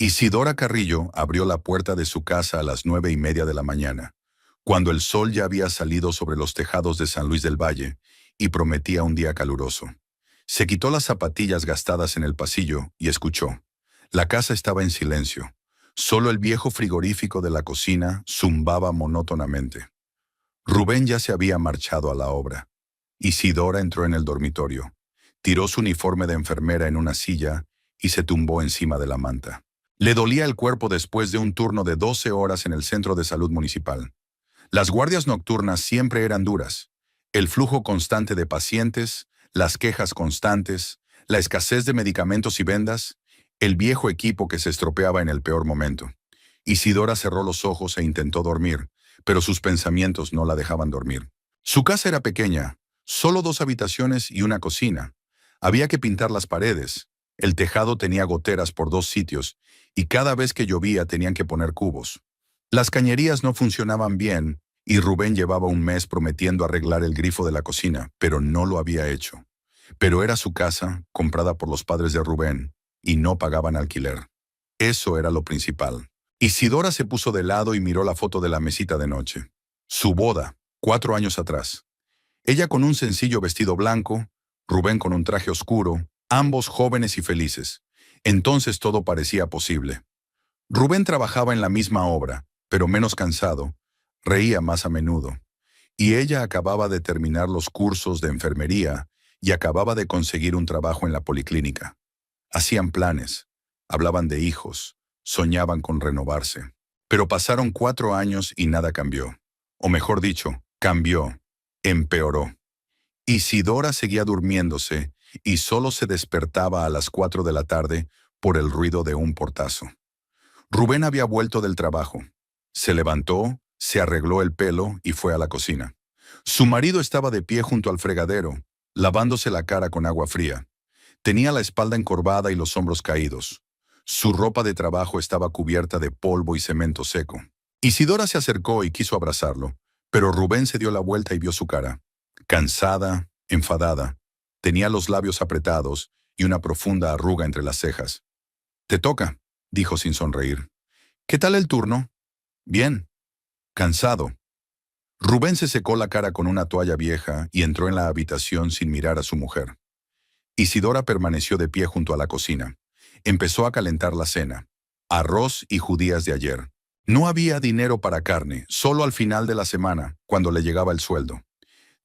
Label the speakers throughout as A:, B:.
A: Isidora Carrillo abrió la puerta de su casa a las 9:30 de la mañana, cuando el sol ya había salido sobre los tejados de San Luis del Valle y prometía un día caluroso. Se quitó las zapatillas gastadas en el pasillo y escuchó. La casa estaba en silencio. Solo el viejo frigorífico de la cocina zumbaba monótonamente. Rubén ya se había marchado a la obra. Isidora entró en el dormitorio. Tiró su uniforme de enfermera en una silla y se tumbó encima de la manta. Le dolía el cuerpo después de un turno de 12 horas en el centro de salud municipal. Las guardias nocturnas siempre eran duras. El flujo constante de pacientes, las quejas constantes, la escasez de medicamentos y vendas, el viejo equipo que se estropeaba en el peor momento. Isidora cerró los ojos e intentó dormir, pero sus pensamientos no la dejaban dormir. Su casa era pequeña, solo 2 habitaciones y una cocina. Había que pintar las paredes. El tejado tenía goteras por 2 sitios y cada vez que llovía tenían que poner cubos. Las cañerías no funcionaban bien y Rubén llevaba un mes prometiendo arreglar el grifo de la cocina, pero no lo había hecho. Pero era su casa, comprada por los padres de Rubén, y no pagaban alquiler. Eso era lo principal. Isidora se puso de lado y miró la foto de la mesita de noche. Su boda, 4 años atrás. Ella con un sencillo vestido blanco, Rubén con un traje oscuro, ambos jóvenes y felices. Entonces todo parecía posible. Rubén trabajaba en la misma obra, pero menos cansado, reía más a menudo. Y ella acababa de terminar los cursos de enfermería y acababa de conseguir un trabajo en la policlínica. Hacían planes, hablaban de hijos, soñaban con renovarse. Pero pasaron 4 años y nada cambió. O mejor dicho, cambió, empeoró. Isidora seguía durmiéndose y solo se despertaba a las 4 de la tarde por el ruido de un portazo. Rubén había vuelto del trabajo. Se levantó, se arregló el pelo y fue a la cocina. Su marido estaba de pie junto al fregadero, lavándose la cara con agua fría. Tenía la espalda encorvada y los hombros caídos. Su ropa de trabajo estaba cubierta de polvo y cemento seco. Isidora se acercó y quiso abrazarlo, pero Rubén se dio la vuelta y vio su cara. Cansada, enfadada. Tenía los labios apretados y una profunda arruga entre las cejas. «Te toca», dijo sin sonreír. «¿Qué tal el turno?» «Bien. Cansado». Rubén se secó la cara con una toalla vieja y entró en la habitación sin mirar a su mujer. Isidora permaneció de pie junto a la cocina. Empezó a calentar la cena. Arroz y judías de ayer. No había dinero para carne, solo al final de la semana, cuando le llegaba el sueldo.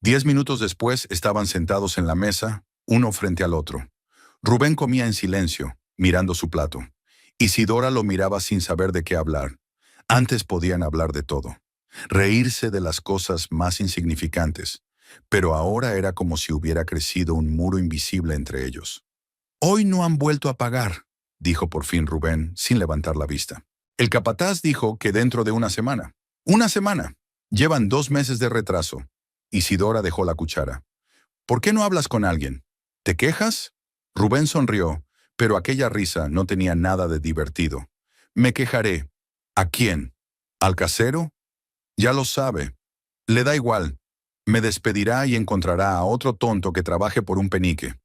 A: 10 minutos después estaban sentados en la mesa, uno frente al otro. Rubén comía en silencio, mirando su plato. Isidora lo miraba sin saber de qué hablar. Antes podían hablar de todo. Reírse de las cosas más insignificantes. Pero ahora era como si hubiera crecido un muro invisible entre ellos. «Hoy no han vuelto a pagar», dijo por fin Rubén, sin levantar la vista. «El capataz dijo que dentro de una semana». «Una semana. Llevan 2 meses de retraso». Isidora dejó la cuchara. «¿Por qué no hablas con alguien? ¿Te quejas?» Rubén sonrió, pero aquella risa no tenía nada de divertido. «Me quejaré». «¿A quién? ¿Al casero?» «Ya lo sabe. Le da igual. Me despedirá y encontrará a otro tonto que trabaje por un penique.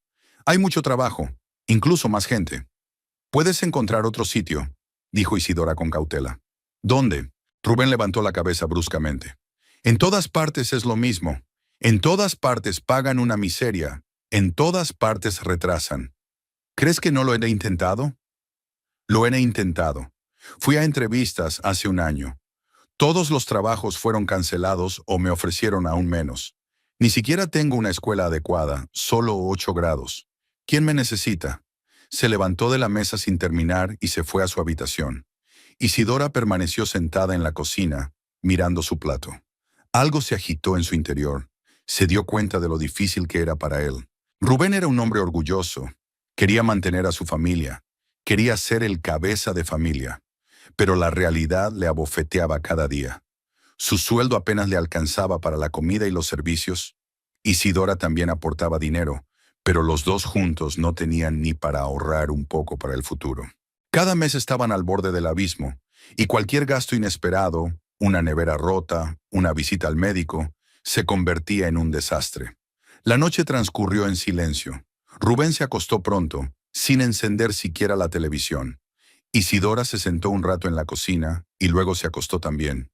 A: Hay mucho trabajo, incluso más gente». «Puedes encontrar otro sitio», dijo Isidora con cautela. «¿Dónde?» Rubén levantó la cabeza bruscamente. «En todas partes es lo mismo. En todas partes pagan una miseria. En todas partes retrasan. ¿Crees que no lo he intentado?» «Lo he intentado. Fui a entrevistas hace un año. Todos los trabajos fueron cancelados o me ofrecieron aún menos. Ni siquiera tengo una escuela adecuada, solo 8 grados. ¿Quién me necesita?» Se levantó de la mesa sin terminar y se fue a su habitación. Isidora permaneció sentada en la cocina, mirando su plato. Algo se agitó en su interior. Se dio cuenta de lo difícil que era para él. Rubén era un hombre orgulloso. Quería mantener a su familia. Quería ser el cabeza de familia. Pero la realidad le abofeteaba cada día. Su sueldo apenas le alcanzaba para la comida y los servicios. Isidora también aportaba dinero, pero los dos juntos no tenían ni para ahorrar un poco para el futuro. Cada mes estaban al borde del abismo, y cualquier gasto inesperado, una nevera rota, una visita al médico, se convertía en un desastre. La noche transcurrió en silencio. Rubén se acostó pronto, sin encender siquiera la televisión. Isidora se sentó un rato en la cocina y luego se acostó también.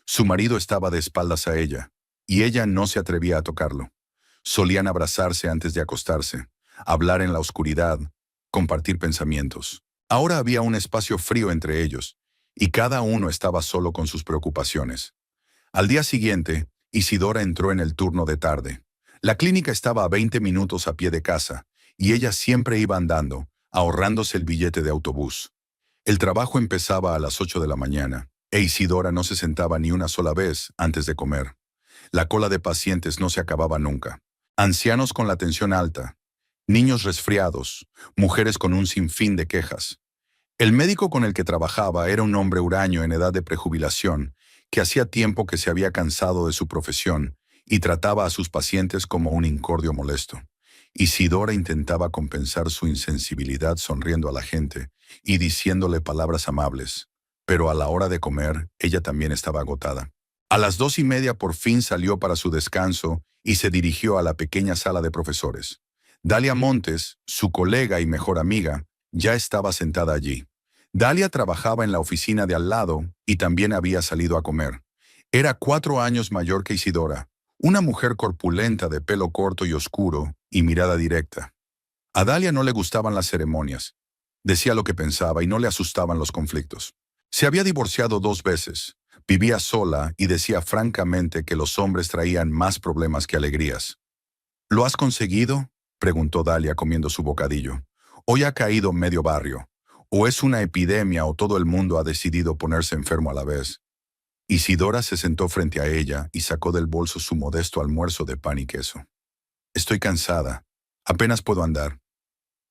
A: Su marido estaba de espaldas a ella, y ella no se atrevía a tocarlo. Solían abrazarse antes de acostarse, hablar en la oscuridad, compartir pensamientos. Ahora había un espacio frío entre ellos, y cada uno estaba solo con sus preocupaciones. Al día siguiente, Isidora entró en el turno de tarde. La clínica estaba a 20 minutos a pie de casa, y ella siempre iba andando, ahorrándose el billete de autobús. El trabajo empezaba a las 8 de la mañana, e Isidora no se sentaba ni una sola vez antes de comer. La cola de pacientes no se acababa nunca. Ancianos con la tensión alta, niños resfriados, mujeres con un sinfín de quejas. El médico con el que trabajaba era un hombre huraño en edad de prejubilación, que hacía tiempo que se había cansado de su profesión y trataba a sus pacientes como un incordio molesto. Isidora intentaba compensar su insensibilidad sonriendo a la gente y diciéndole palabras amables, pero a la hora de comer, ella también estaba agotada. A las 2:30 por fin salió para su descanso y se dirigió a la pequeña sala de profesores. Dalia Montes, su colega y mejor amiga, ya estaba sentada allí. Dalia trabajaba en la oficina de al lado y también había salido a comer. Era 4 años mayor que Isidora, una mujer corpulenta de pelo corto y oscuro y mirada directa. A Dalia no le gustaban las ceremonias. Decía lo que pensaba y no le asustaban los conflictos. Se había divorciado 2 veces, vivía sola y decía francamente que los hombres traían más problemas que alegrías. ¿Lo has conseguido?, preguntó Dalia comiendo su bocadillo. Hoy ha caído medio barrio. O es una epidemia o todo el mundo ha decidido ponerse enfermo a la vez. Isidora se sentó frente a ella y sacó del bolso su modesto almuerzo de pan y queso. Estoy cansada. Apenas puedo andar.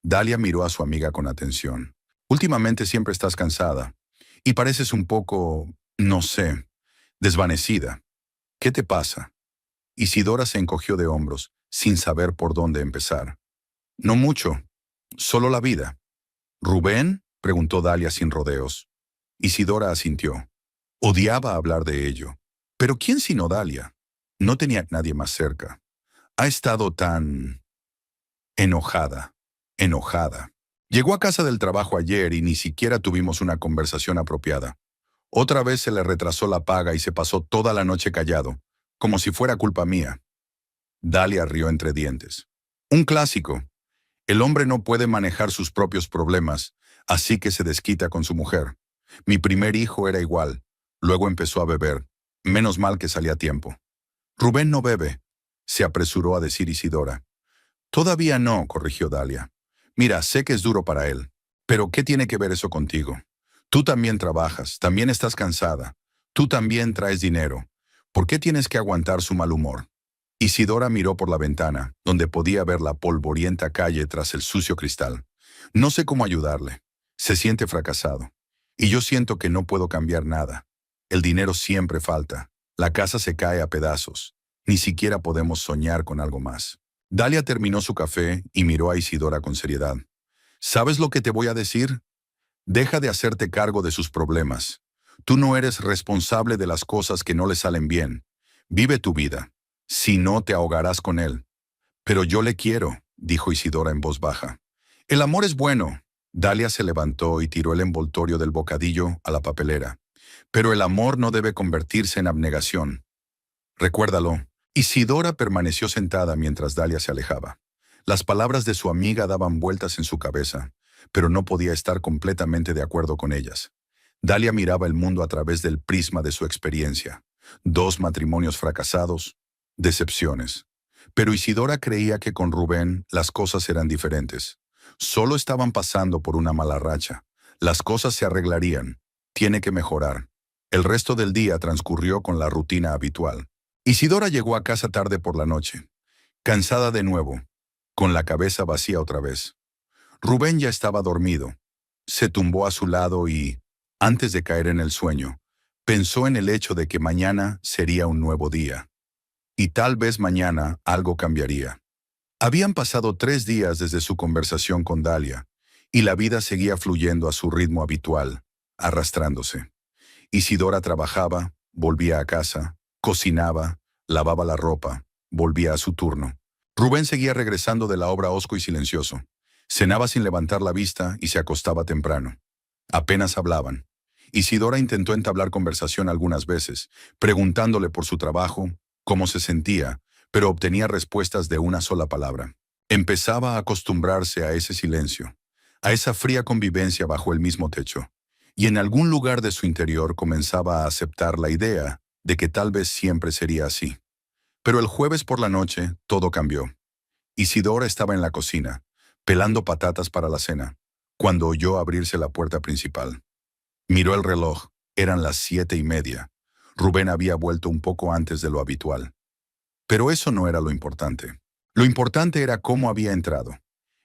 A: Dalia miró a su amiga con atención. Últimamente siempre estás cansada. Y pareces un poco, no sé, desvanecida. ¿Qué te pasa? Isidora se encogió de hombros, sin saber por dónde empezar. No mucho, solo la vida. ¿Rubén?, preguntó Dalia sin rodeos. Isidora asintió. Odiaba hablar de ello. ¿Pero quién sino Dalia? No tenía nadie más cerca. Ha estado tan enojada. Llegó a casa del trabajo ayer y ni siquiera tuvimos una conversación apropiada. Otra vez se le retrasó la paga y se pasó toda la noche callado, como si fuera culpa mía. Dalia rió entre dientes. Un clásico. El hombre no puede manejar sus propios problemas, así que se desquita con su mujer. Mi primer hijo era igual. Luego empezó a beber. Menos mal que salía a tiempo. Rubén no bebe, se apresuró a decir Isidora. Todavía no, corrigió Dalia. Mira, sé que es duro para él, pero ¿qué tiene que ver eso contigo? Tú también trabajas, también estás cansada. Tú también traes dinero. ¿Por qué tienes que aguantar su mal humor? Isidora miró por la ventana, donde podía ver la polvorienta calle tras el sucio cristal. No sé cómo ayudarle. Se siente fracasado. Y yo siento que no puedo cambiar nada. El dinero siempre falta. La casa se cae a pedazos. Ni siquiera podemos soñar con algo más. Dalia terminó su café y miró a Isidora con seriedad. ¿Sabes lo que te voy a decir? Deja de hacerte cargo de sus problemas. Tú no eres responsable de las cosas que no le salen bien. Vive tu vida. Si no, te ahogarás con él. Pero yo le quiero, dijo Isidora en voz baja. El amor es bueno. Dalia se levantó y tiró el envoltorio del bocadillo a la papelera. Pero el amor no debe convertirse en abnegación. Recuérdalo. Isidora permaneció sentada mientras Dalia se alejaba. Las palabras de su amiga daban vueltas en su cabeza, pero no podía estar completamente de acuerdo con ellas. Dalia miraba el mundo a través del prisma de su experiencia. 2 matrimonios fracasados, decepciones. Pero Isidora creía que con Rubén las cosas eran diferentes. Solo estaban pasando por una mala racha. Las cosas se arreglarían. Tiene que mejorar. El resto del día transcurrió con la rutina habitual. Isidora llegó a casa tarde por la noche, cansada de nuevo, con la cabeza vacía otra vez. Rubén ya estaba dormido. Se tumbó a su lado y, antes de caer en el sueño, pensó en el hecho de que mañana sería un nuevo día. Y tal vez mañana algo cambiaría. Habían pasado 3 días desde su conversación con Dalia, y la vida seguía fluyendo a su ritmo habitual, arrastrándose. Isidora trabajaba, volvía a casa, cocinaba, lavaba la ropa, volvía a su turno. Rubén seguía regresando de la obra hosco y silencioso. Cenaba sin levantar la vista y se acostaba temprano. Apenas hablaban. Isidora intentó entablar conversación algunas veces, preguntándole por su trabajo, cómo se sentía, pero obtenía respuestas de una sola palabra. Empezaba a acostumbrarse a ese silencio, a esa fría convivencia bajo el mismo techo, y en algún lugar de su interior comenzaba a aceptar la idea de que tal vez siempre sería así. Pero el jueves por la noche todo cambió. Isidora estaba en la cocina, pelando patatas para la cena, cuando oyó abrirse la puerta principal. Miró el reloj, eran las 7:30. Rubén había vuelto un poco antes de lo habitual. Pero eso no era lo importante. Lo importante era cómo había entrado.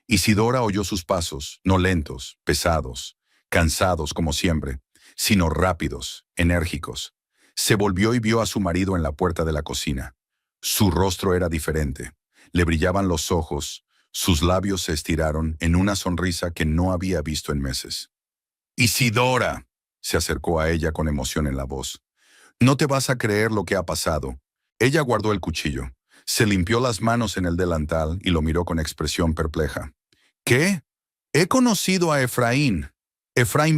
A: Isidora oyó sus pasos, no lentos, pesados, cansados como siempre, sino rápidos, enérgicos. Se volvió y vio a su marido en la puerta de la cocina. Su rostro era diferente. Le brillaban los ojos, sus labios se estiraron en una sonrisa que no había visto en meses. «Isidora», se acercó a ella con emoción en la voz. «No te vas a creer lo que ha pasado». Ella guardó el cuchillo, se limpió las manos en el delantal y lo miró con expresión perpleja. «¿Qué? He conocido a Efraín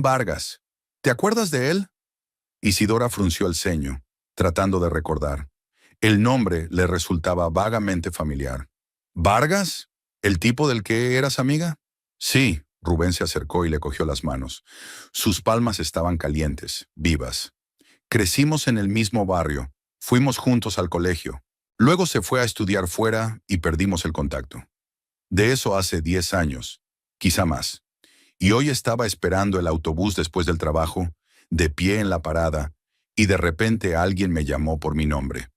A: Vargas. ¿Te acuerdas de él?» Isidora frunció el ceño, tratando de recordar. El nombre le resultaba vagamente familiar. «¿Vargas? ¿El tipo del que eras amiga?» «Sí». Rubén se acercó y le cogió las manos. Sus palmas estaban calientes, vivas. «Crecimos en el mismo barrio. Fuimos juntos al colegio. Luego se fue a estudiar fuera y perdimos el contacto. De eso hace 10 años, quizá más. Y hoy estaba esperando el autobús después del trabajo, de pie en la parada, y de repente alguien me llamó por mi nombre.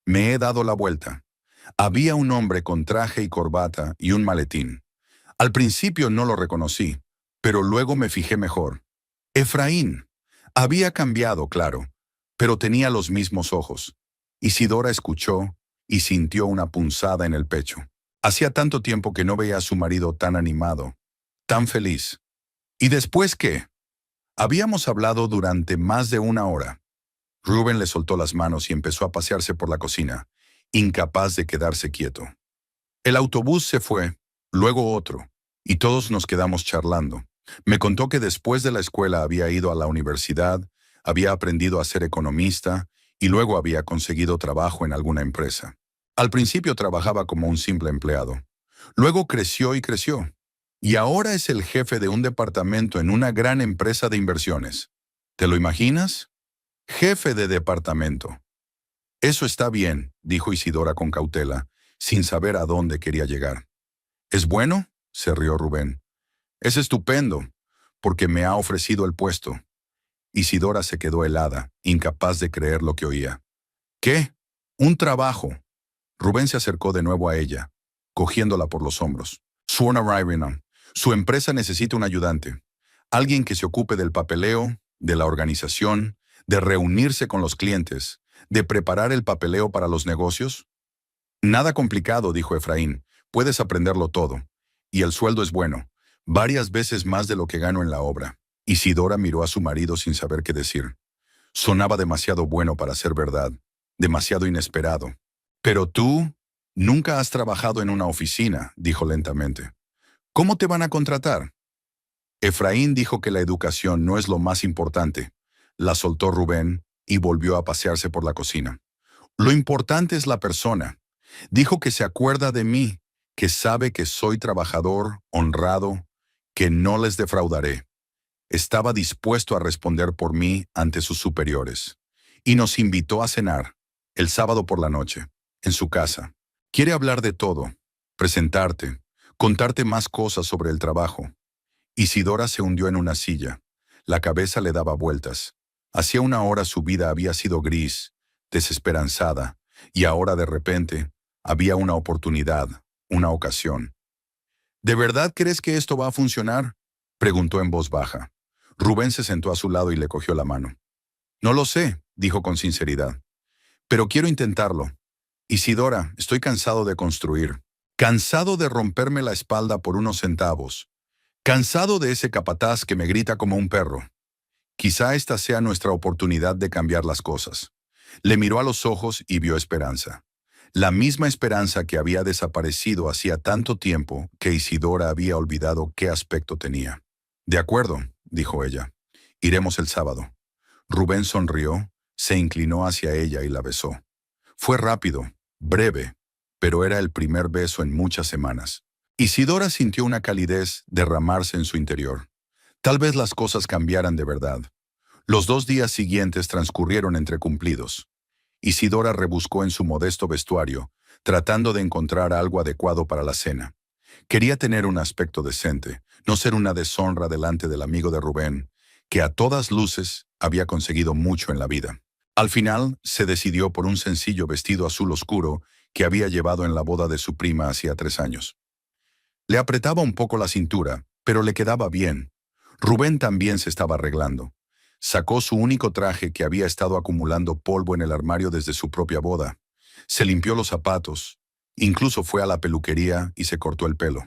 A: Me he dado la vuelta. Había un hombre con traje y corbata y un maletín. Al principio no lo reconocí, pero luego me fijé mejor. Efraín. Había cambiado, claro, pero tenía los mismos ojos. Isidora escuchó y sintió una punzada en el pecho. Hacía tanto tiempo que no veía a su marido tan animado, tan feliz. ¿Y después qué? Habíamos hablado durante más de 1 hora. Rubén le soltó las manos y empezó a pasearse por la cocina, incapaz de quedarse quieto. El autobús se fue, luego otro, y todos nos quedamos charlando. Me contó que después de la escuela había ido a la universidad, había aprendido a ser economista y luego había conseguido trabajo en alguna empresa. Al principio trabajaba como un simple empleado. Luego creció y creció. Y ahora es el jefe de un departamento en una gran empresa de inversiones. ¿Te lo imaginas? Jefe de departamento. Eso está bien, dijo Isidora con cautela, sin saber a dónde quería llegar. ¿Es bueno?, se rió Rubén. Es estupendo, porque me ha ofrecido el puesto. Isidora se quedó helada, incapaz de creer lo que oía. ¿Qué? ¿Un trabajo? Rubén se acercó de nuevo a ella, cogiéndola por los hombros. Suena Ryrinon. Su empresa necesita un ayudante. Alguien que se ocupe del papeleo, de la organización, de reunirse con los clientes, de preparar el papeleo para los negocios. Nada complicado, dijo Efraín. Puedes aprenderlo todo. Y el sueldo es bueno, varias veces más de lo que gano en la obra. Isidora miró a su marido sin saber qué decir. Sonaba demasiado bueno para ser verdad, demasiado inesperado. Pero tú nunca has trabajado en una oficina, dijo lentamente. ¿Cómo te van a contratar? Efraín dijo que la educación no es lo más importante. La soltó Rubén y volvió a pasearse por la cocina. Lo importante es la persona. Dijo que se acuerda de mí, que sabe que soy trabajador, honrado, que no les defraudaré. Estaba dispuesto a responder por mí ante sus superiores. Y nos invitó a cenar, el sábado por la noche, en su casa. Quiere hablar de todo, presentarte, contarte más cosas sobre el trabajo. Isidora se hundió en una silla. La cabeza le daba vueltas. Hacía 1 hora su vida había sido gris, desesperanzada, y ahora de repente había una oportunidad, una ocasión. ¿De verdad crees que esto va a funcionar?, preguntó en voz baja. Rubén se sentó a su lado y le cogió la mano. No lo sé, dijo con sinceridad. Pero quiero intentarlo. Isidora, estoy cansado de construir. Cansado de romperme la espalda por unos centavos. Cansado de ese capataz que me grita como un perro. Quizá esta sea nuestra oportunidad de cambiar las cosas. Le miró a los ojos y vio esperanza. La misma esperanza que había desaparecido hacía tanto tiempo que Isidora había olvidado qué aspecto tenía. De acuerdo, dijo ella. Iremos el sábado. Rubén sonrió, se inclinó hacia ella y la besó. Fue rápido, breve, pero era el primer beso en muchas semanas. Isidora sintió una calidez derramarse en su interior. Tal vez las cosas cambiaran de verdad. Los 2 días siguientes transcurrieron entre cumplidos. Isidora rebuscó en su modesto vestuario, tratando de encontrar algo adecuado para la cena. Quería tener un aspecto decente, no ser una deshonra delante del amigo de Rubén, que a todas luces había conseguido mucho en la vida. Al final, se decidió por un sencillo vestido azul oscuro que había llevado en la boda de su prima hacía 3 años. Le apretaba un poco la cintura, pero le quedaba bien. Rubén también se estaba arreglando. Sacó su único traje que había estado acumulando polvo en el armario desde su propia boda. Se limpió los zapatos, incluso fue a la peluquería y se cortó el pelo.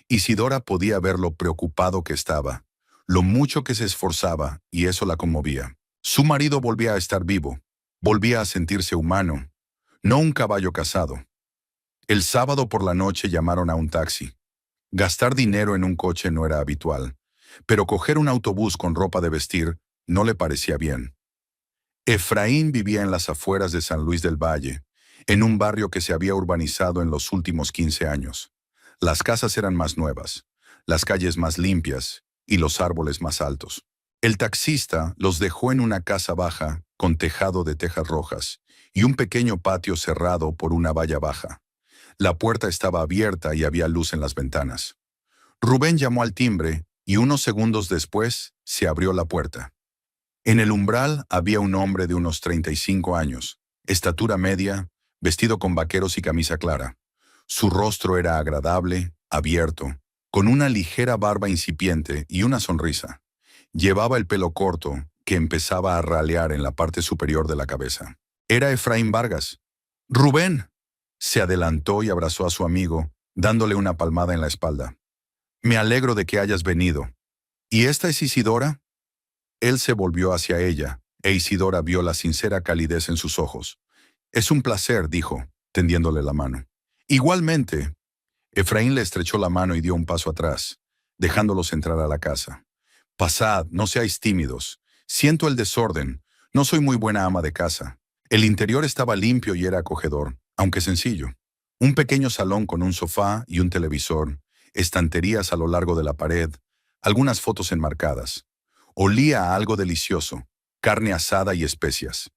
A: Isidora podía ver lo preocupado que estaba, lo mucho que se esforzaba, y eso la conmovía. Su marido volvía a estar vivo, volvía a sentirse humano, no un caballo casado. El sábado por la noche llamaron a un taxi. Gastar dinero en un coche no era habitual, pero coger un autobús con ropa de vestir no le parecía bien. Efraín vivía en las afueras de San Luis del Valle, en un barrio que se había urbanizado en los últimos 15 años. Las casas eran más nuevas, las calles más limpias y los árboles más altos. El taxista los dejó en una casa baja con tejado de tejas rojas y un pequeño patio cerrado por una valla baja. La puerta estaba abierta y había luz en las ventanas. Rubén llamó al timbre y unos segundos después se abrió la puerta. En el umbral había un hombre de unos 35 años, estatura media, vestido con vaqueros y camisa clara. Su rostro era agradable, abierto, con una ligera barba incipiente y una sonrisa. Llevaba el pelo corto, que empezaba a ralear en la parte superior de la cabeza. Era Efraín Vargas. «¡Rubén!», se adelantó y abrazó a su amigo, dándole una palmada en la espalda. «Me alegro de que hayas venido. ¿Y esta es Isidora?». Él se volvió hacia ella, e Isidora vio la sincera calidez en sus ojos. «Es un placer», dijo, tendiéndole la mano. «Igualmente». Efraín le estrechó la mano y dio un paso atrás, dejándolos entrar a la casa. «Pasad, no seáis tímidos. Siento el desorden. No soy muy buena ama de casa». El interior estaba limpio y era acogedor, aunque sencillo. Un pequeño salón con un sofá y un televisor, estanterías a lo largo de la pared, algunas fotos enmarcadas. Olía a algo delicioso, carne asada y especias.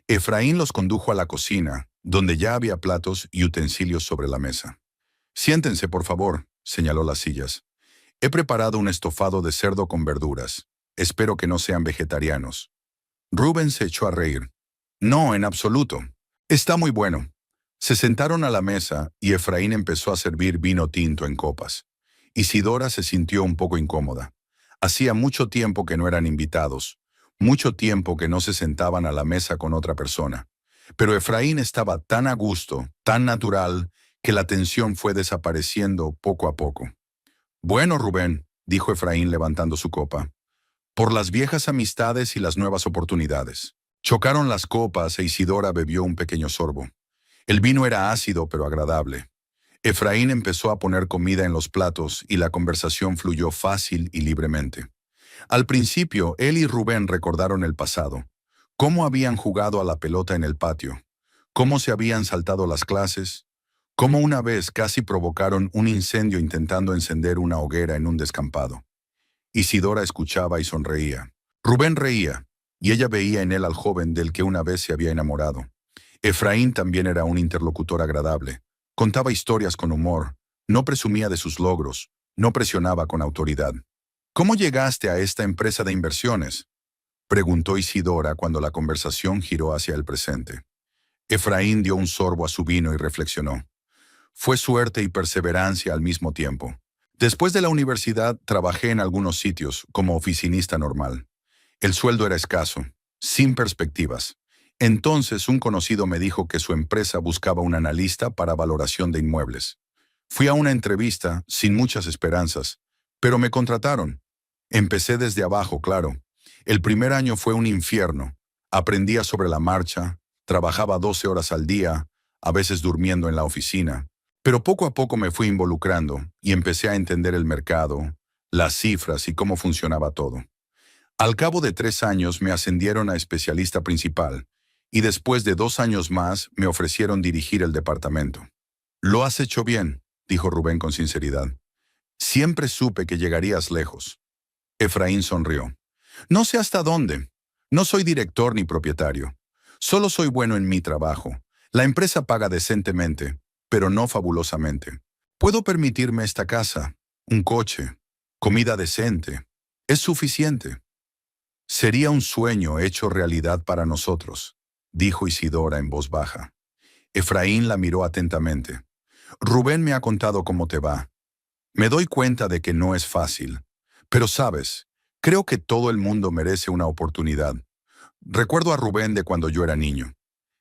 A: Efraín los condujo a la cocina, donde ya había platos y utensilios sobre la mesa. «Siéntense, por favor», señaló las sillas. «He preparado un estofado de cerdo con verduras. Espero que no sean vegetarianos». Rubén se echó a reír. «No, en absoluto. Está muy bueno». Se sentaron a la mesa y Efraín empezó a servir vino tinto en copas. Isidora se sintió un poco incómoda. Hacía mucho tiempo que no eran invitados, mucho tiempo que no se sentaban a la mesa con otra persona. Pero Efraín estaba tan a gusto, tan natural, que la tensión fue desapareciendo poco a poco. «Bueno, Rubén», dijo Efraín levantando su copa, «por las viejas amistades y las nuevas oportunidades». Chocaron las copas e Isidora bebió un pequeño sorbo. El vino era ácido pero agradable. Efraín empezó a poner comida en los platos y la conversación fluyó fácil y libremente. Al principio, él y Rubén recordaron el pasado, cómo habían jugado a la pelota en el patio, cómo se habían saltado las clases, cómo una vez casi provocaron un incendio intentando encender una hoguera en un descampado. Isidora escuchaba y sonreía. Rubén reía, y ella veía en él al joven del que una vez se había enamorado. Efraín también era un interlocutor agradable. Contaba historias con humor, no presumía de sus logros, no presionaba con autoridad. «¿Cómo llegaste a esta empresa de inversiones?», preguntó Isidora cuando la conversación giró hacia el presente. Efraín dio un sorbo a su vino y reflexionó. «Fue suerte y perseverancia al mismo tiempo. Después de la universidad trabajé en algunos sitios como oficinista normal. El sueldo era escaso, sin perspectivas. Entonces un conocido me dijo que su empresa buscaba un analista para valoración de inmuebles. Fui a una entrevista sin muchas esperanzas, pero me contrataron. Empecé desde abajo, claro. El primer año fue un infierno. Aprendía sobre la marcha, trabajaba 12 horas al día, a veces durmiendo en la oficina. Pero poco a poco me fui involucrando y empecé a entender el mercado, las cifras y cómo funcionaba todo. Al cabo de 3 años me ascendieron a especialista principal y después de 2 años más me ofrecieron dirigir el departamento. Lo has hecho bien, dijo Rubén con sinceridad. Siempre supe que llegarías lejos. Efraín sonrió. No sé hasta dónde. No soy director ni propietario. Solo soy bueno en mi trabajo. La empresa paga decentemente, pero no fabulosamente. Puedo permitirme esta casa, un coche, comida decente. Es suficiente. Sería un sueño hecho realidad para nosotros, dijo Isidora en voz baja. Efraín la miró atentamente. Rubén me ha contado cómo te va. Me doy cuenta de que no es fácil. Pero sabes, creo que todo el mundo merece una oportunidad. Recuerdo a Rubén de cuando yo era niño.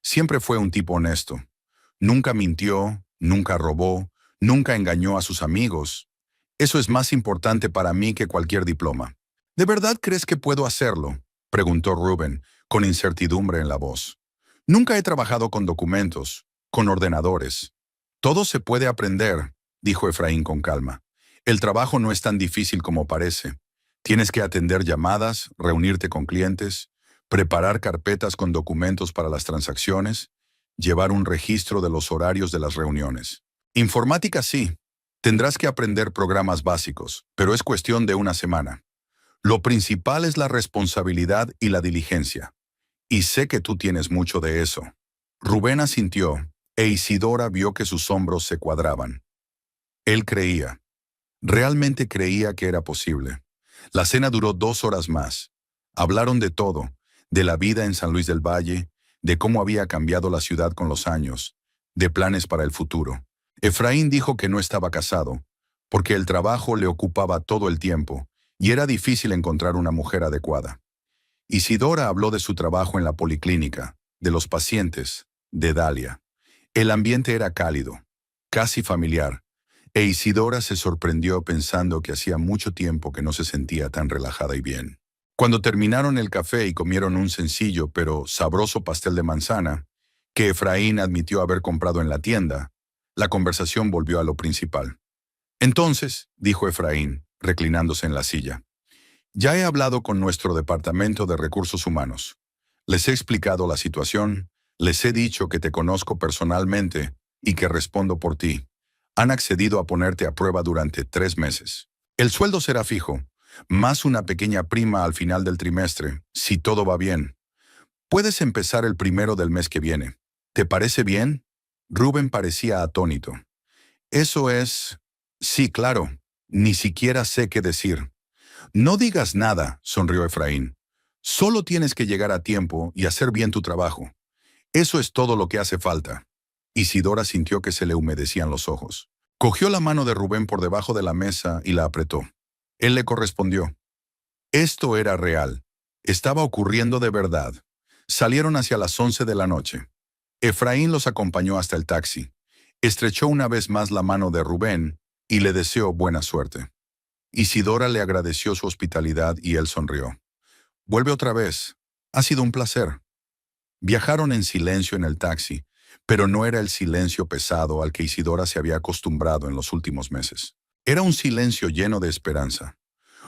A: Siempre fue un tipo honesto. Nunca mintió, nunca robó, nunca engañó a sus amigos. Eso es más importante para mí que cualquier diploma. ¿De verdad crees que puedo hacerlo?, preguntó Rubén, con incertidumbre en la voz. Nunca he trabajado con documentos, con ordenadores. Todo se puede aprender, dijo Efraín con calma. El trabajo no es tan difícil como parece. Tienes que atender llamadas, reunirte con clientes, preparar carpetas con documentos para las transacciones, llevar un registro de los horarios de las reuniones. Informática sí. Tendrás que aprender programas básicos, pero es cuestión de una semana. Lo principal es la responsabilidad y la diligencia. Y sé que tú tienes mucho de eso. Rubén asintió, e Isidora vio que sus hombros se cuadraban. Él creía. Realmente creía que era posible. La cena duró 2 horas más. Hablaron de todo, de la vida en San Luis del Valle, de cómo había cambiado la ciudad con los años, de planes para el futuro. Efraín dijo que no estaba casado, porque el trabajo le ocupaba todo el tiempo, y era difícil encontrar una mujer adecuada. Isidora habló de su trabajo en la policlínica, de los pacientes, de Dalia. El ambiente era cálido, casi familiar, e Isidora se sorprendió pensando que hacía mucho tiempo que no se sentía tan relajada y bien. Cuando terminaron el café y comieron un sencillo pero sabroso pastel de manzana, que Efraín admitió haber comprado en la tienda, la conversación volvió a lo principal. Entonces, dijo Efraín, reclinándose en la silla, ya he hablado con nuestro departamento de recursos humanos. Les he explicado la situación, les he dicho que te conozco personalmente y que respondo por ti. Han accedido a ponerte a prueba durante 3 meses. El sueldo será fijo, más una pequeña prima al final del trimestre, si todo va bien. Puedes empezar el 1 del mes que viene. ¿Te parece bien? Rubén parecía atónito. Eso es... Sí, claro. Ni siquiera sé qué decir. No digas nada, sonrió Efraín. Solo tienes que llegar a tiempo y hacer bien tu trabajo. Eso es todo lo que hace falta. Isidora sintió que se le humedecían los ojos. Cogió la mano de Rubén por debajo de la mesa y la apretó. Él le correspondió. Esto era real. Estaba ocurriendo de verdad. Salieron hacia las 11 de la noche. Efraín los acompañó hasta el taxi. Estrechó una vez más la mano de Rubén y le deseó buena suerte. Isidora le agradeció su hospitalidad y él sonrió. Vuelve otra vez. Ha sido un placer. Viajaron en silencio en el taxi, pero no era el silencio pesado al que Isidora se había acostumbrado en los últimos meses. Era un silencio lleno de esperanza.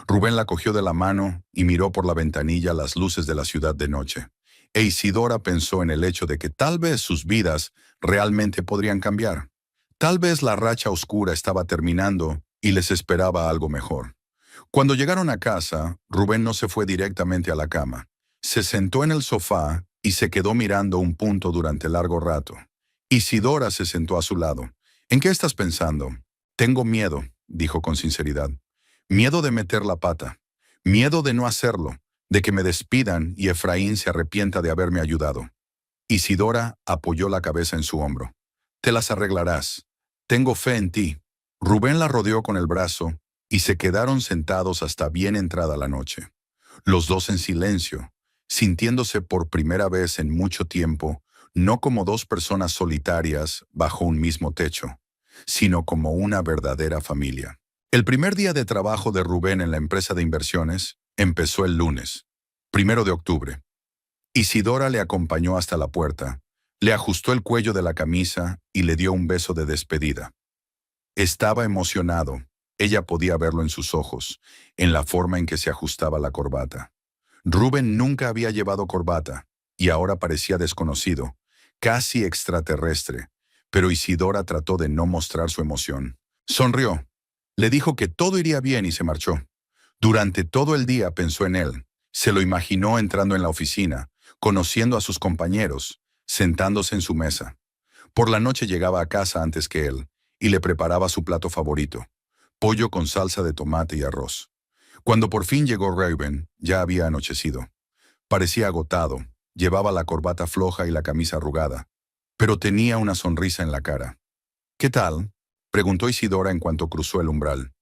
A: Rubén la cogió de la mano y miró por la ventanilla las luces de la ciudad de noche. E Isidora pensó en el hecho de que tal vez sus vidas realmente podrían cambiar. Tal vez la racha oscura estaba terminando y les esperaba algo mejor. Cuando llegaron a casa, Rubén no se fue directamente a la cama. Se sentó en el sofá y se quedó mirando un punto durante largo rato. Isidora se sentó a su lado. ¿En qué estás pensando? Tengo miedo, dijo con sinceridad. Miedo de meter la pata. Miedo de no hacerlo, de que me despidan y Efraín se arrepienta de haberme ayudado. Isidora apoyó la cabeza en su hombro. Te las arreglarás. Tengo fe en ti. Rubén la rodeó con el brazo y se quedaron sentados hasta bien entrada la noche. Los dos en silencio, sintiéndose por primera vez en mucho tiempo, no como dos personas solitarias bajo un mismo techo, sino como una verdadera familia. El primer día de trabajo de Rubén en la empresa de inversiones empezó el lunes, 1 de octubre. Isidora le acompañó hasta la puerta, le ajustó el cuello de la camisa y le dio un beso de despedida. Estaba emocionado. Ella podía verlo en sus ojos, en la forma en que se ajustaba la corbata. Rubén nunca había llevado corbata, y ahora parecía desconocido, casi extraterrestre, pero Isidora trató de no mostrar su emoción. Sonrió. Le dijo que todo iría bien y se marchó. Durante todo el día pensó en él. Se lo imaginó entrando en la oficina, conociendo a sus compañeros, sentándose en su mesa. Por la noche llegaba a casa antes que él, y le preparaba su plato favorito, pollo con salsa de tomate y arroz. Cuando por fin llegó Raven, ya había anochecido. Parecía agotado, llevaba la corbata floja y la camisa arrugada, pero tenía una sonrisa en la cara. ¿Qué tal?, preguntó Isidora en cuanto cruzó el umbral.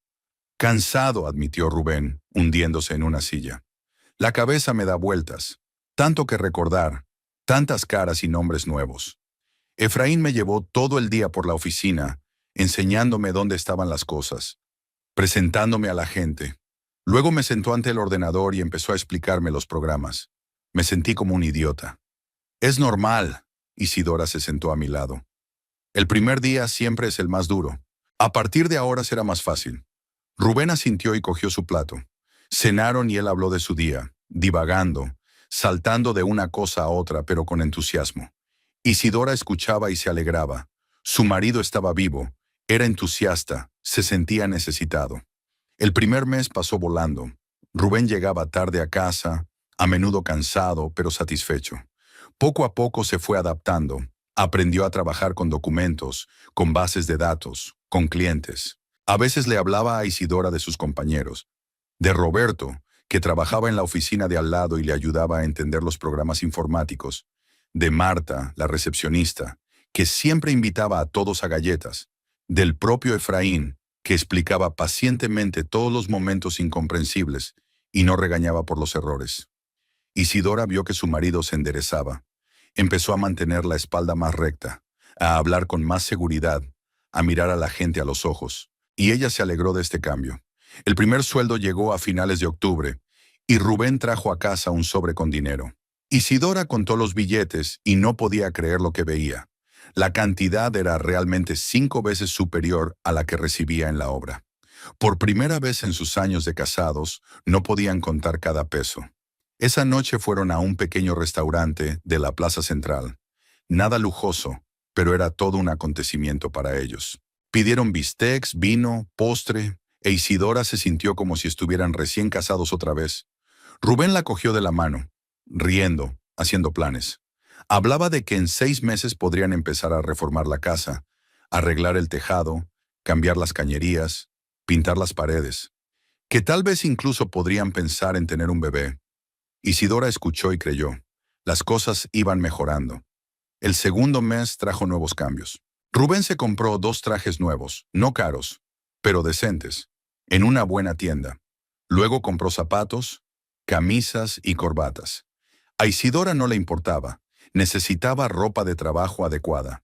A: Cansado, admitió Rubén, hundiéndose en una silla. La cabeza me da vueltas, tanto que recordar, tantas caras y nombres nuevos. Efraín me llevó todo el día por la oficina, enseñándome dónde estaban las cosas, presentándome a la gente. Luego me sentó ante el ordenador y empezó a explicarme los programas. Me sentí como un idiota. Es normal. Isidora se sentó a mi lado. El primer día siempre es el más duro. A partir de ahora será más fácil. Rubén asintió y cogió su plato. Cenaron y él habló de su día, divagando, saltando de una cosa a otra, pero con entusiasmo. Isidora escuchaba y se alegraba. Su marido estaba vivo, era entusiasta, se sentía necesitado. El primer mes pasó volando. Rubén llegaba tarde a casa, a menudo cansado, pero satisfecho. Poco a poco se fue adaptando. Aprendió a trabajar con documentos, con bases de datos, con clientes. A veces le hablaba a Isidora de sus compañeros, de Roberto, que trabajaba en la oficina de al lado y le ayudaba a entender los programas informáticos, de Marta, la recepcionista, que siempre invitaba a todos a galletas, del propio Efraín, que explicaba pacientemente todos los momentos incomprensibles y no regañaba por los errores. Isidora vio que su marido se enderezaba. Empezó a mantener la espalda más recta, a hablar con más seguridad, a mirar a la gente a los ojos, y ella se alegró de este cambio. El primer sueldo llegó a finales de octubre, y Rubén trajo a casa un sobre con dinero. Isidora contó los billetes y no podía creer lo que veía. La cantidad era realmente 5 veces superior a la que recibía en la obra. Por primera vez en sus años de casados, no podían contar cada peso. Esa noche fueron a un pequeño restaurante de la Plaza Central. Nada lujoso, pero era todo un acontecimiento para ellos. Pidieron bistecs, vino, postre, e Isidora se sintió como si estuvieran recién casados otra vez. Rubén la cogió de la mano, riendo, haciendo planes. Hablaba de que en 6 meses podrían empezar a reformar la casa, arreglar el tejado, cambiar las cañerías, pintar las paredes, que tal vez incluso podrían pensar en tener un bebé. Isidora escuchó y creyó. Las cosas iban mejorando. El segundo mes trajo nuevos cambios. Rubén se compró 2 trajes nuevos, no caros, pero decentes, en una buena tienda. Luego compró zapatos, camisas y corbatas. A Isidora no le importaba, necesitaba ropa de trabajo adecuada.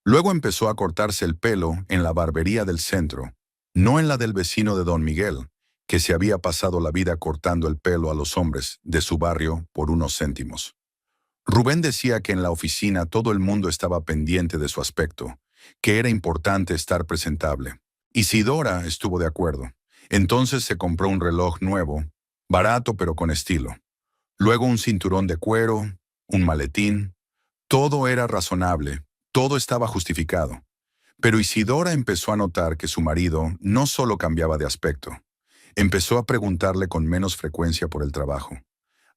A: Luego empezó a cortarse el pelo en la barbería del centro, no en la del vecino de Don Miguel, que se había pasado la vida cortando el pelo a los hombres de su barrio por unos céntimos. Rubén decía que en la oficina todo el mundo estaba pendiente de su aspecto, que era importante estar presentable. Isidora estuvo de acuerdo. Entonces se compró un reloj nuevo, barato pero con estilo. Luego un cinturón de cuero, un maletín. Todo era razonable, todo estaba justificado. Pero Isidora empezó a notar que su marido no solo cambiaba de aspecto. Empezó a preguntarle con menos frecuencia por el trabajo.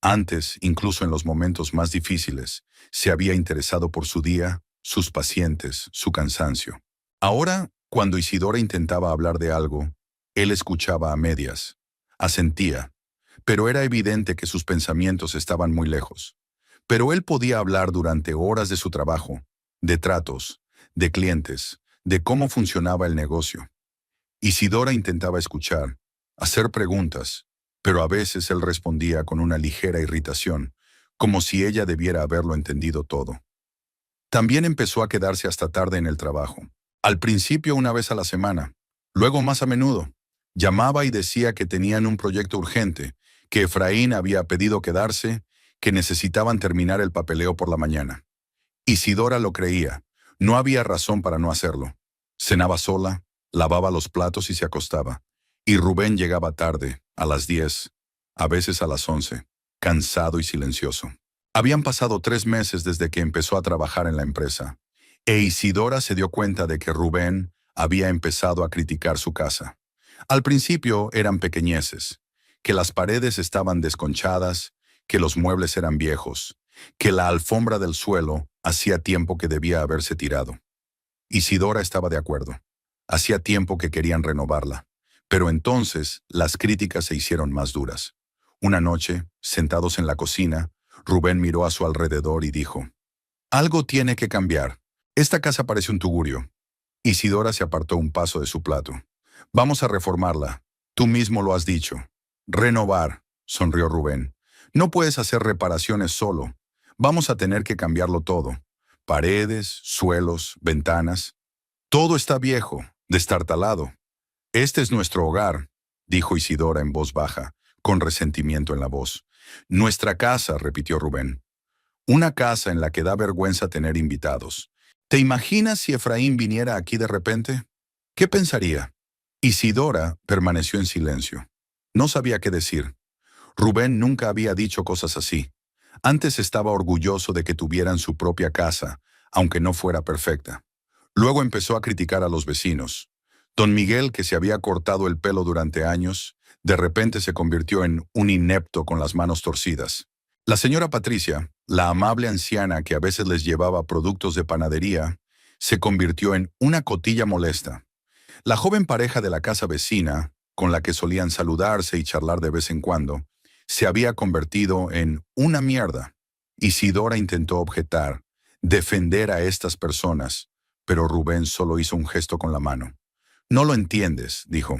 A: Antes, incluso en los momentos más difíciles, se había interesado por su día, sus pacientes, su cansancio. Ahora, cuando Isidora intentaba hablar de algo, él escuchaba a medias, asentía, pero era evidente que sus pensamientos estaban muy lejos. Pero él podía hablar durante horas de su trabajo, de tratos, de clientes, de cómo funcionaba el negocio. Isidora intentaba escuchar, hacer preguntas, pero a veces él respondía con una ligera irritación, como si ella debiera haberlo entendido todo. También empezó a quedarse hasta tarde en el trabajo. Al principio 1 vez a la semana, luego más a menudo. Llamaba y decía que tenían un proyecto urgente, que Efraín había pedido quedarse, que necesitaban terminar el papeleo por la mañana. Isidora lo creía, no había razón para no hacerlo. Cenaba sola, lavaba los platos y se acostaba. Y Rubén llegaba tarde, a las 10, a veces a las 11. cansado y silencioso. Habían pasado 3 meses desde que empezó a trabajar en la empresa, e Isidora se dio cuenta de que Rubén había empezado a criticar su casa. Al principio eran pequeñeces, que las paredes estaban desconchadas, que los muebles eran viejos, que la alfombra del suelo hacía tiempo que debía haberse tirado. Isidora estaba de acuerdo. Hacía tiempo que querían renovarla. Pero entonces las críticas se hicieron más duras. Una noche, sentados en la cocina, Rubén miró a su alrededor y dijo: «Algo tiene que cambiar. Esta casa parece un tugurio». Isidora se apartó un paso de su plato. «Vamos a reformarla. Tú mismo lo has dicho». «Renovar», sonrió Rubén. «No puedes hacer reparaciones solo. Vamos a tener que cambiarlo todo. Paredes, suelos, ventanas. Todo está viejo, destartalado». «Este es nuestro hogar», dijo Isidora en voz baja, con resentimiento en la voz. «Nuestra casa», repitió Rubén. «Una casa en la que da vergüenza tener invitados. ¿Te imaginas si Efraín viniera aquí de repente? ¿Qué pensaría?» Isidora permaneció en silencio. No sabía qué decir. Rubén nunca había dicho cosas así. Antes estaba orgulloso de que tuvieran su propia casa, aunque no fuera perfecta. Luego empezó a criticar a los vecinos. Don Miguel, que se había cortado el pelo durante años, de repente se convirtió en un inepto con las manos torcidas. La señora Patricia, la amable anciana que a veces les llevaba productos de panadería, se convirtió en una cotilla molesta. La joven pareja de la casa vecina, con la que solían saludarse y charlar de vez en cuando, se había convertido en una mierda. Isidora intentó objetar, defender a estas personas, pero Rubén solo hizo un gesto con la mano. «No lo entiendes», dijo.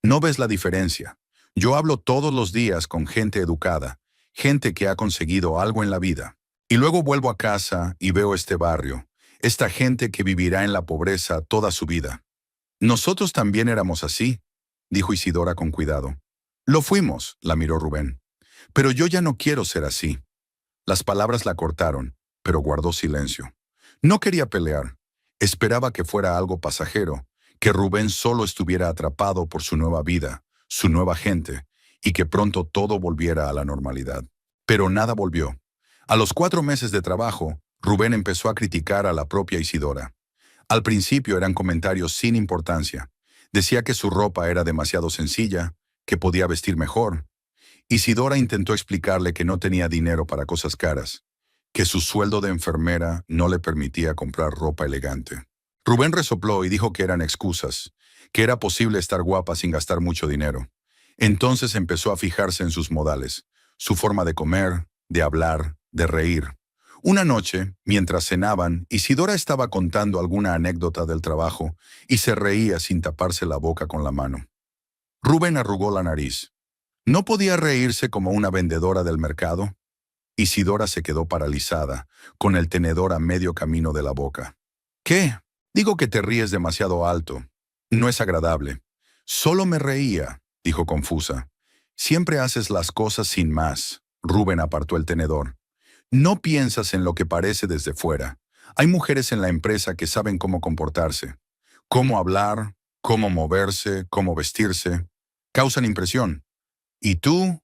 A: «No ves la diferencia. Yo hablo todos los días con gente educada, gente que ha conseguido algo en la vida. Y luego vuelvo a casa y veo este barrio, esta gente que vivirá en la pobreza toda su vida». «Nosotros también éramos así», dijo Isidora con cuidado. «Lo fuimos», la miró Rubén. «Pero yo ya no quiero ser así». Las palabras la cortaron, pero guardó silencio. No quería pelear. Esperaba que fuera algo pasajero, que Rubén solo estuviera atrapado por su nueva vida, su nueva gente, y que pronto todo volviera a la normalidad. Pero nada volvió. A los 4 meses de trabajo, Rubén empezó a criticar a la propia Isidora. Al principio eran comentarios sin importancia. Decía que su ropa era demasiado sencilla, que podía vestir mejor. Isidora intentó explicarle que no tenía dinero para cosas caras, que su sueldo de enfermera no le permitía comprar ropa elegante. Rubén resopló y dijo que eran excusas, que era posible estar guapa sin gastar mucho dinero. Entonces empezó a fijarse en sus modales, su forma de comer, de hablar, de reír. Una noche, mientras cenaban, Isidora estaba contando alguna anécdota del trabajo y se reía sin taparse la boca con la mano. Rubén arrugó la nariz. ¿No podía reírse como una vendedora del mercado? Isidora se quedó paralizada, con el tenedor a medio camino de la boca. «¿Qué? Digo que te ríes demasiado alto. No es agradable». «Solo me reía», dijo confusa. «Siempre haces las cosas sin más». Rubén apartó el tenedor. «No piensas en lo que parece desde fuera. Hay mujeres en la empresa que saben cómo comportarse, cómo hablar, cómo moverse, cómo vestirse. Causan impresión. ¿Y tú?».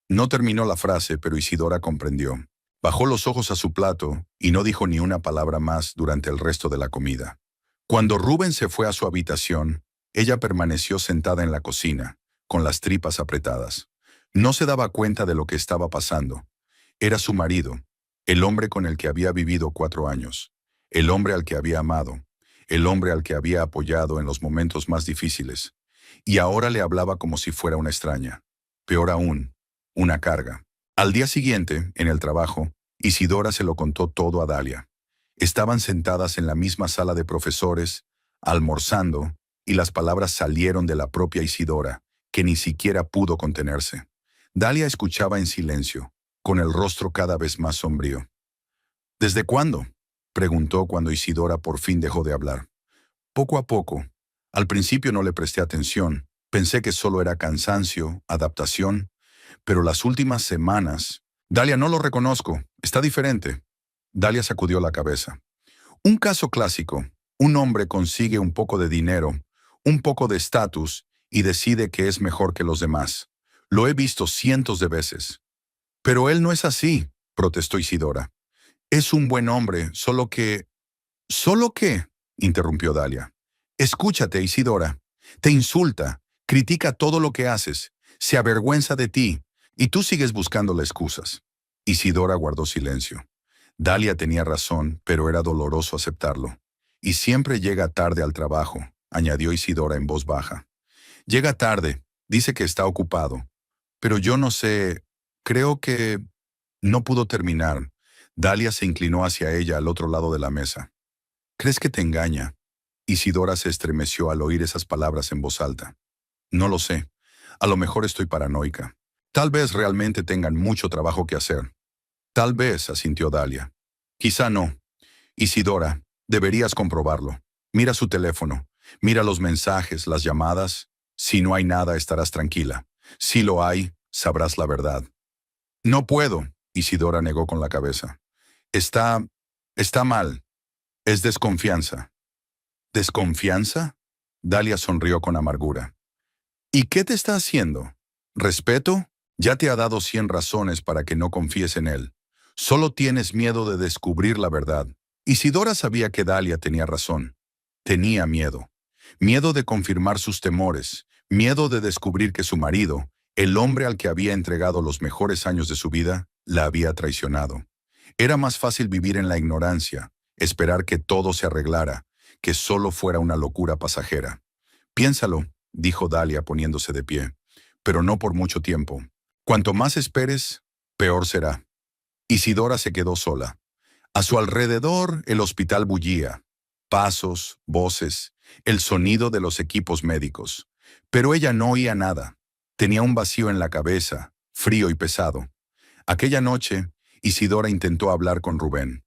A: No terminó la frase, pero Isidora comprendió. Bajó los ojos a su plato y no dijo ni una palabra más durante el resto de la comida. Cuando Rubén se fue a su habitación, ella permaneció sentada en la cocina, con las tripas apretadas. No se daba cuenta de lo que estaba pasando. Era su marido, el hombre con el que había vivido 4 años, el hombre al que había amado, el hombre al que había apoyado en los momentos más difíciles. Y ahora le hablaba como si fuera una extraña. Peor aún, una carga. Al día siguiente, en el trabajo, Isidora se lo contó todo a Dalia. Estaban sentadas en la misma sala de profesores, almorzando, y las palabras salieron de la propia Isidora, que ni siquiera pudo contenerse. Dalia escuchaba en silencio, con el rostro cada vez más sombrío. «¿Desde cuándo?», preguntó cuando Isidora por fin dejó de hablar. «Poco a poco. Al principio no le presté atención. Pensé que solo era cansancio, adaptación. Pero las últimas semanas...». «Dalia, no lo reconozco. Está diferente». Dalia sacudió la cabeza. «Un caso clásico. Un hombre consigue un poco de dinero, un poco de estatus y decide que es mejor que los demás. Lo he visto cientos de veces». Pero él no es así, protestó Isidora. Es un buen hombre, solo que... ¿Solo qué? Interrumpió Dalia. Escúchate, Isidora. Te insulta, critica todo lo que haces, se avergüenza de ti, y tú sigues buscándole excusas. Isidora guardó silencio. Dalia tenía razón, pero era doloroso aceptarlo. Y siempre llega tarde al trabajo, añadió Isidora en voz baja. Llega tarde, dice que está ocupado. Pero yo no sé, creo que... No pudo terminar. Dalia se inclinó hacia ella al otro lado de la mesa. ¿Crees que te engaña? Isidora se estremeció al oír esas palabras en voz alta. No lo sé. A lo mejor estoy paranoica. Tal vez realmente tengan mucho trabajo que hacer. Tal vez, asintió Dalia. Quizá no. Isidora, deberías comprobarlo. Mira su teléfono. Mira los mensajes, las llamadas. Si no hay nada, estarás tranquila. Si lo hay, sabrás la verdad. No puedo, Isidora negó con la cabeza. Está mal. Es desconfianza. ¿Desconfianza? Dalia sonrió con amargura. ¿Y qué te está haciendo? ¿Respeto? Ya te ha dado 100 razones para que no confíes en él. Solo tienes miedo de descubrir la verdad. Isidora sabía que Dalia tenía razón. Tenía miedo. Miedo de confirmar sus temores. Miedo de descubrir que su marido, el hombre al que había entregado los mejores años de su vida, la había traicionado. Era más fácil vivir en la ignorancia, esperar que todo se arreglara, que solo fuera una locura pasajera. Piénsalo, dijo Dalia poniéndose de pie, pero no por mucho tiempo. Cuanto más esperes, peor será. Isidora se quedó sola. A su alrededor el hospital bullía. Pasos, voces, el sonido de los equipos médicos. Pero ella no oía nada. Tenía un vacío en la cabeza, frío y pesado. Aquella noche, Isidora intentó hablar con Rubén.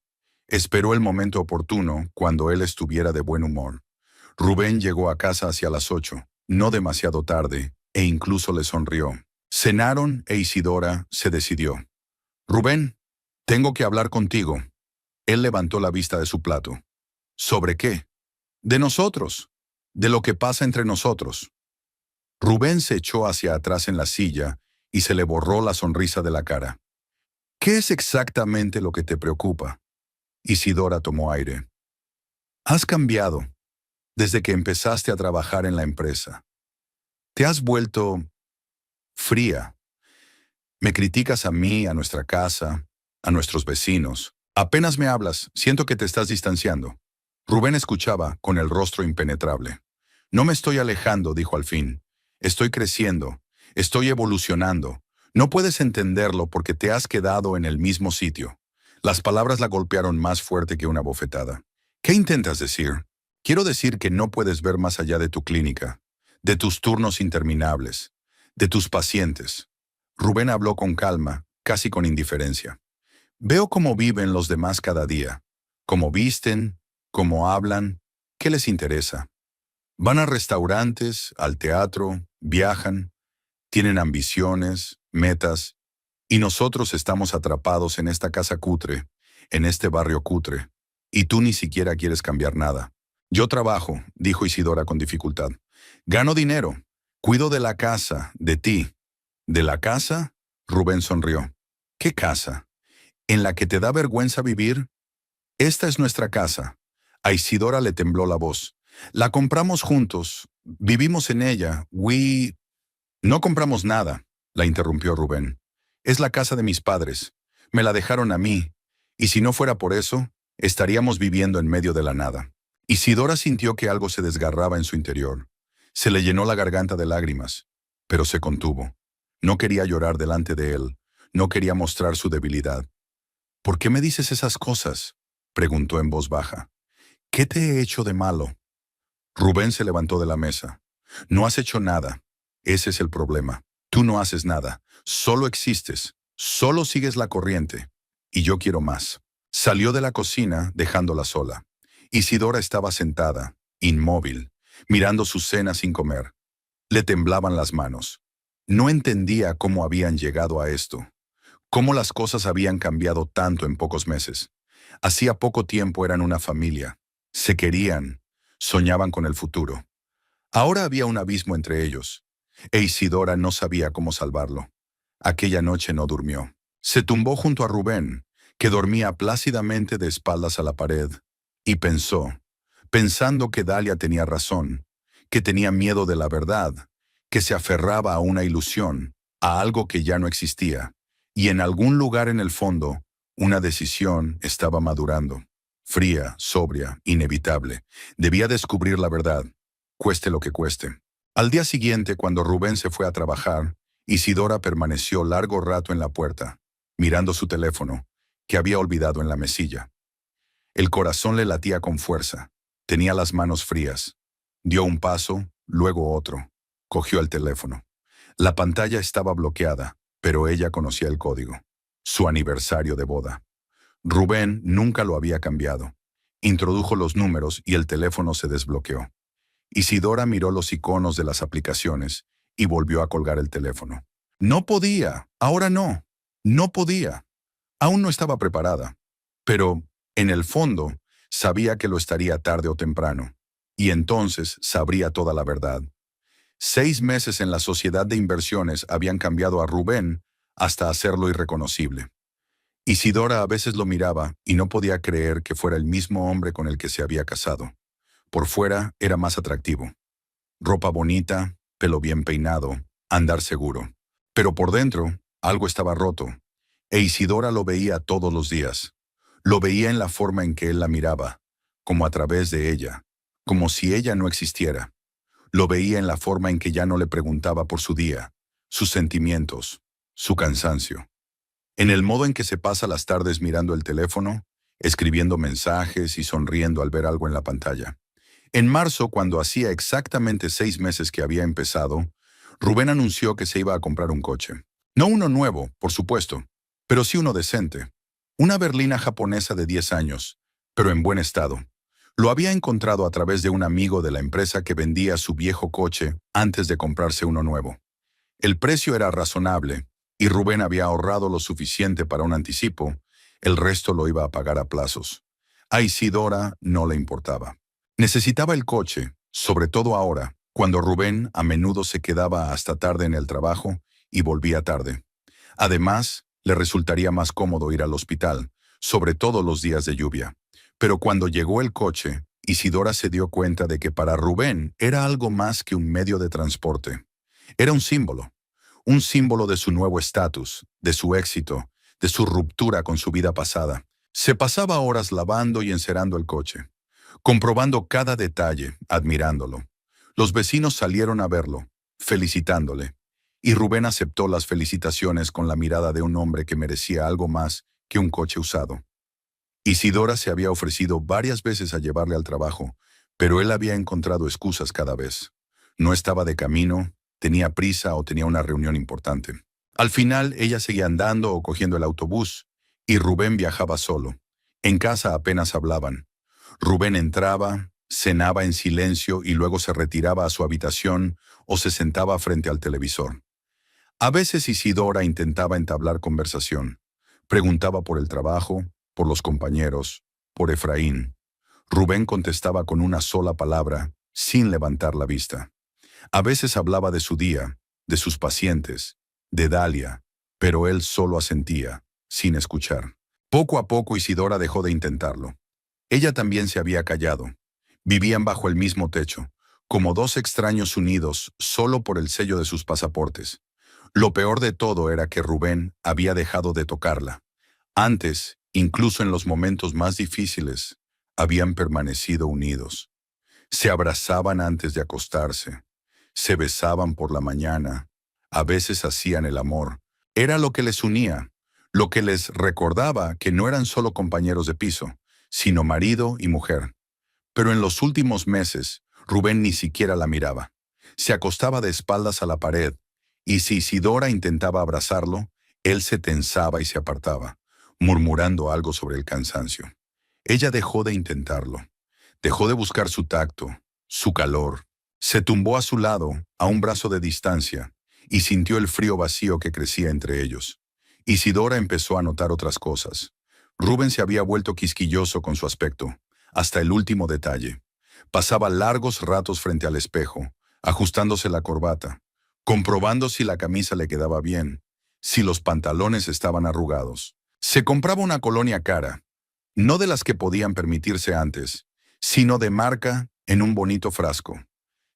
A: Esperó el momento oportuno cuando él estuviera de buen humor. Rubén llegó a casa hacia las 8, no demasiado tarde, e incluso le sonrió. Cenaron e Isidora se decidió. Rubén, tengo que hablar contigo. Él levantó la vista de su plato. ¿Sobre qué? De nosotros. De lo que pasa entre nosotros. Rubén se echó hacia atrás en la silla y se le borró la sonrisa de la cara. ¿Qué es exactamente lo que te preocupa? Isidora tomó aire. Has cambiado desde que empezaste a trabajar en la empresa. Te has vuelto fría. Me criticas a mí, a nuestra casa, a nuestros vecinos. Apenas me hablas, siento que te estás distanciando. Rubén escuchaba, con el rostro impenetrable. No me estoy alejando, dijo al fin. Estoy creciendo, estoy evolucionando. No puedes entenderlo porque te has quedado en el mismo sitio. Las palabras la golpearon más fuerte que una bofetada. ¿Qué intentas decir? Quiero decir que no puedes ver más allá de tu clínica, de tus turnos interminables, de tus pacientes. Rubén habló con calma, casi con indiferencia. Veo cómo viven los demás cada día, cómo visten, cómo hablan, qué les interesa. Van a restaurantes, al teatro, viajan, tienen ambiciones, metas, y nosotros estamos atrapados en esta casa cutre, en este barrio cutre, y tú ni siquiera quieres cambiar nada. Yo trabajo, dijo Isidora con dificultad. Gano dinero, cuido de la casa, de ti. ¿De la casa? Rubén sonrió. ¿Qué casa? ¿En la que te da vergüenza vivir? Esta es nuestra casa. A Isidora le tembló la voz. La compramos juntos, vivimos en ella, No compramos nada, la interrumpió Rubén. Es la casa de mis padres. Me la dejaron a mí, y si no fuera por eso, estaríamos viviendo en medio de la nada. Isidora sintió que algo se desgarraba en su interior. Se le llenó la garganta de lágrimas, pero se contuvo. No quería llorar delante de él, no quería mostrar su debilidad. ¿Por qué me dices esas cosas?, preguntó en voz baja. ¿Qué te he hecho de malo? Rubén se levantó de la mesa. No has hecho nada. Ese es el problema. Tú no haces nada. Solo existes. Solo sigues la corriente. Y yo quiero más. Salió de la cocina, dejándola sola. Isidora estaba sentada, inmóvil, mirando su cena sin comer. Le temblaban las manos. No entendía cómo habían llegado a esto. Cómo las cosas habían cambiado tanto en pocos meses. Hacía poco tiempo eran una familia. Se querían. Soñaban con el futuro. Ahora había un abismo entre ellos. E Isidora no sabía cómo salvarlo. Aquella noche no durmió. Se tumbó junto a Rubén, que dormía plácidamente de espaldas a la pared, y pensando que Dalia tenía razón, que tenía miedo de la verdad, que se aferraba a una ilusión, a algo que ya no existía, y en algún lugar en el fondo, una decisión estaba madurando. Fría, sobria, inevitable. Debía descubrir la verdad, cueste lo que cueste. Al día siguiente, cuando Rubén se fue a trabajar, Isidora permaneció largo rato en la puerta, mirando su teléfono, que había olvidado en la mesilla. El corazón le latía con fuerza. Tenía las manos frías. Dio un paso, luego otro. Cogió el teléfono. La pantalla estaba bloqueada, pero ella conocía el código. Su aniversario de boda. Rubén nunca lo había cambiado. Introdujo los números y el teléfono se desbloqueó. Isidora miró los iconos de las aplicaciones y volvió a colgar el teléfono. No podía, ahora no. No podía. Aún no estaba preparada. Pero, en el fondo, sabía que lo estaría tarde o temprano. Y entonces sabría toda la verdad. 6 meses en la sociedad de inversiones habían cambiado a Rubén hasta hacerlo irreconocible. Isidora a veces lo miraba y no podía creer que fuera el mismo hombre con el que se había casado. Por fuera era más atractivo. Ropa bonita, pelo bien peinado, andar seguro. Pero por dentro, algo estaba roto. E Isidora lo veía todos los días. Lo veía en la forma en que él la miraba, como a través de ella, como si ella no existiera. Lo veía en la forma en que ya no le preguntaba por su día, sus sentimientos, su cansancio. En el modo en que se pasa las tardes mirando el teléfono, escribiendo mensajes y sonriendo al ver algo en la pantalla. En marzo, cuando hacía exactamente 6 meses que había empezado, Rubén anunció que se iba a comprar un coche. No uno nuevo, por supuesto, pero sí uno decente. Una berlina japonesa de 10 años, pero en buen estado. Lo había encontrado a través de un amigo de la empresa que vendía su viejo coche antes de comprarse uno nuevo. El precio era razonable, y Rubén había ahorrado lo suficiente para un anticipo, el resto lo iba a pagar a plazos. A Isidora no le importaba. Necesitaba el coche, sobre todo ahora, cuando Rubén a menudo se quedaba hasta tarde en el trabajo y volvía tarde. Además, le resultaría más cómodo ir al hospital, sobre todo los días de lluvia. Pero cuando llegó el coche, Isidora se dio cuenta de que para Rubén era algo más que un medio de transporte. Era un símbolo de su nuevo estatus, de su éxito, de su ruptura con su vida pasada. Se pasaba horas lavando y encerando el coche, comprobando cada detalle, admirándolo. Los vecinos salieron a verlo, felicitándole, y Rubén aceptó las felicitaciones con la mirada de un hombre que merecía algo más que un coche usado. Isidora se había ofrecido varias veces a llevarle al trabajo, pero él había encontrado excusas cada vez. No estaba de camino, tenía prisa o tenía una reunión importante. Al final, ella seguía andando o cogiendo el autobús, y Rubén viajaba solo. En casa apenas hablaban. Rubén entraba, cenaba en silencio y luego se retiraba a su habitación o se sentaba frente al televisor. A veces Isidora intentaba entablar conversación. Preguntaba por el trabajo, por los compañeros, por Efraín. Rubén contestaba con una sola palabra, sin levantar la vista. A veces hablaba de su día, de sus pacientes, de Dalia, pero él solo asentía, sin escuchar. Poco a poco Isidora dejó de intentarlo. Ella también se había callado. Vivían bajo el mismo techo, como dos extraños unidos solo por el sello de sus pasaportes. Lo peor de todo era que Rubén había dejado de tocarla. Antes, incluso en los momentos más difíciles, habían permanecido unidos. Se abrazaban antes de acostarse. Se besaban por la mañana. A veces hacían el amor. Era lo que les unía, lo que les recordaba que no eran solo compañeros de piso, sino marido y mujer. Pero en los últimos meses, Rubén ni siquiera la miraba. Se acostaba de espaldas a la pared, y si Isidora intentaba abrazarlo, él se tensaba y se apartaba, murmurando algo sobre el cansancio. Ella dejó de intentarlo. Dejó de buscar su tacto, su calor. Se tumbó a su lado, a un brazo de distancia, y sintió el frío vacío que crecía entre ellos. Isidora empezó a notar otras cosas. Rubén se había vuelto quisquilloso con su aspecto, hasta el último detalle. Pasaba largos ratos frente al espejo, ajustándose la corbata, comprobando si la camisa le quedaba bien, si los pantalones estaban arrugados. Se compraba una colonia cara, no de las que podían permitirse antes, sino de marca en un bonito frasco.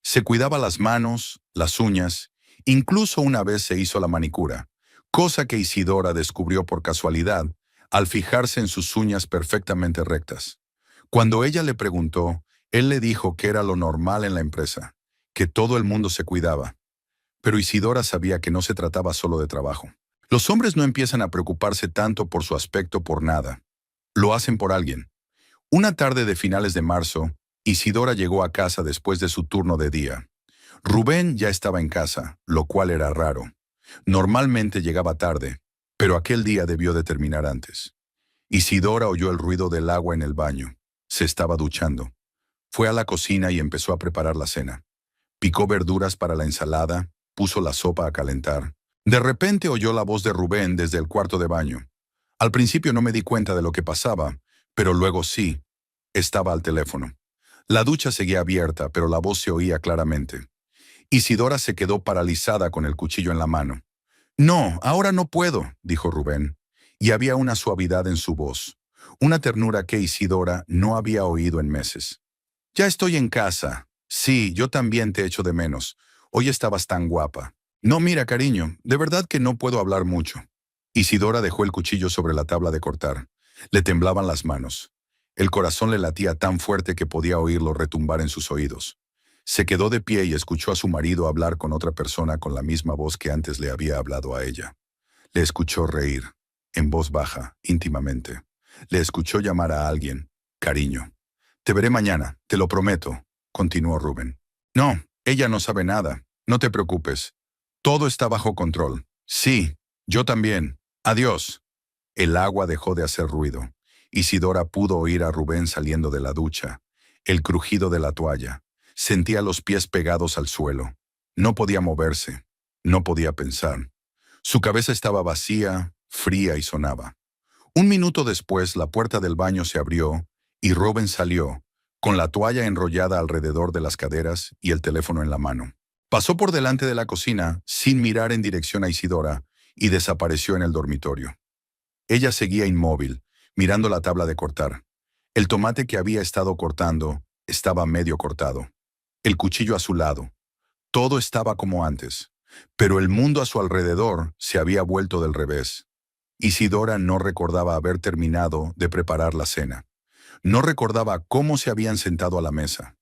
A: Se cuidaba las manos, las uñas, incluso una vez se hizo la manicura, cosa que Isidora descubrió por casualidad al fijarse en sus uñas perfectamente rectas. Cuando ella le preguntó, él le dijo que era lo normal en la empresa, que todo el mundo se cuidaba. Pero Isidora sabía que no se trataba solo de trabajo. Los hombres no empiezan a preocuparse tanto por su aspecto por nada. Lo hacen por alguien. Una tarde de finales de marzo, Isidora llegó a casa después de su turno de día. Rubén ya estaba en casa, lo cual era raro. Normalmente llegaba tarde, pero aquel día debió de terminar antes. Isidora oyó el ruido del agua en el baño. Se estaba duchando. Fue a la cocina y empezó a preparar la cena. Picó verduras para la ensalada, puso la sopa a calentar. De repente oyó la voz de Rubén desde el cuarto de baño. Al principio no me di cuenta de lo que pasaba, pero luego sí. Estaba al teléfono. La ducha seguía abierta, pero la voz se oía claramente. Isidora se quedó paralizada con el cuchillo en la mano. «No, ahora no puedo», dijo Rubén, y había una suavidad en su voz, una ternura que Isidora no había oído en meses. «Ya estoy en casa. Sí, yo también te echo de menos. Hoy estabas tan guapa». «No, mira, cariño, de verdad que no puedo hablar mucho». Isidora dejó el cuchillo sobre la tabla de cortar. Le temblaban las manos. El corazón le latía tan fuerte que podía oírlo retumbar en sus oídos. Se quedó de pie y escuchó a su marido hablar con otra persona con la misma voz que antes le había hablado a ella. Le escuchó reír, en voz baja, íntimamente. Le escuchó llamar a alguien, cariño. «Te veré mañana, te lo prometo», continuó Rubén. «No, ella no sabe nada. No te preocupes. Todo está bajo control». «Sí, yo también. Adiós». El agua dejó de hacer ruido. Isidora pudo oír a Rubén saliendo de la ducha, el crujido de la toalla. Sentía los pies pegados al suelo. No podía moverse. No podía pensar. Su cabeza estaba vacía, fría y sonaba. Un minuto después, la puerta del baño se abrió y Rubén salió, con la toalla enrollada alrededor de las caderas y el teléfono en la mano. Pasó por delante de la cocina, sin mirar en dirección a Isidora, y desapareció en el dormitorio. Ella seguía inmóvil, mirando la tabla de cortar. El tomate que había estado cortando estaba medio cortado. El cuchillo a su lado. Todo estaba como antes, pero el mundo a su alrededor se había vuelto del revés. Isidora no recordaba haber terminado de preparar la cena. No recordaba cómo se habían sentado a la mesa.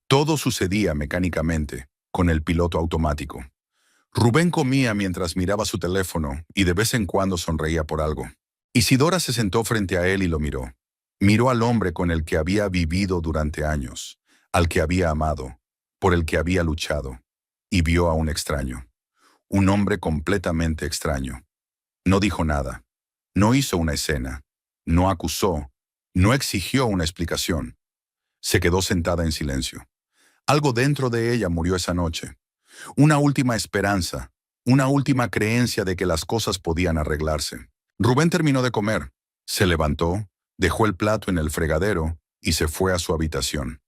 A: Todo sucedía mecánicamente, con el piloto automático. Rubén comía mientras miraba su teléfono y de vez en cuando sonreía por algo. Isidora se sentó frente a él y lo miró. Miró al hombre con el que había vivido durante años, al que había amado, por el que había luchado, y vio a un extraño. Un hombre completamente extraño. No dijo nada. No hizo una escena. No acusó. No exigió una explicación. Se quedó sentada en silencio. Algo dentro de ella murió esa noche. Una última esperanza, una última creencia de que las cosas podían arreglarse. Rubén terminó de comer. Se levantó, dejó el plato en el fregadero y se fue a su habitación.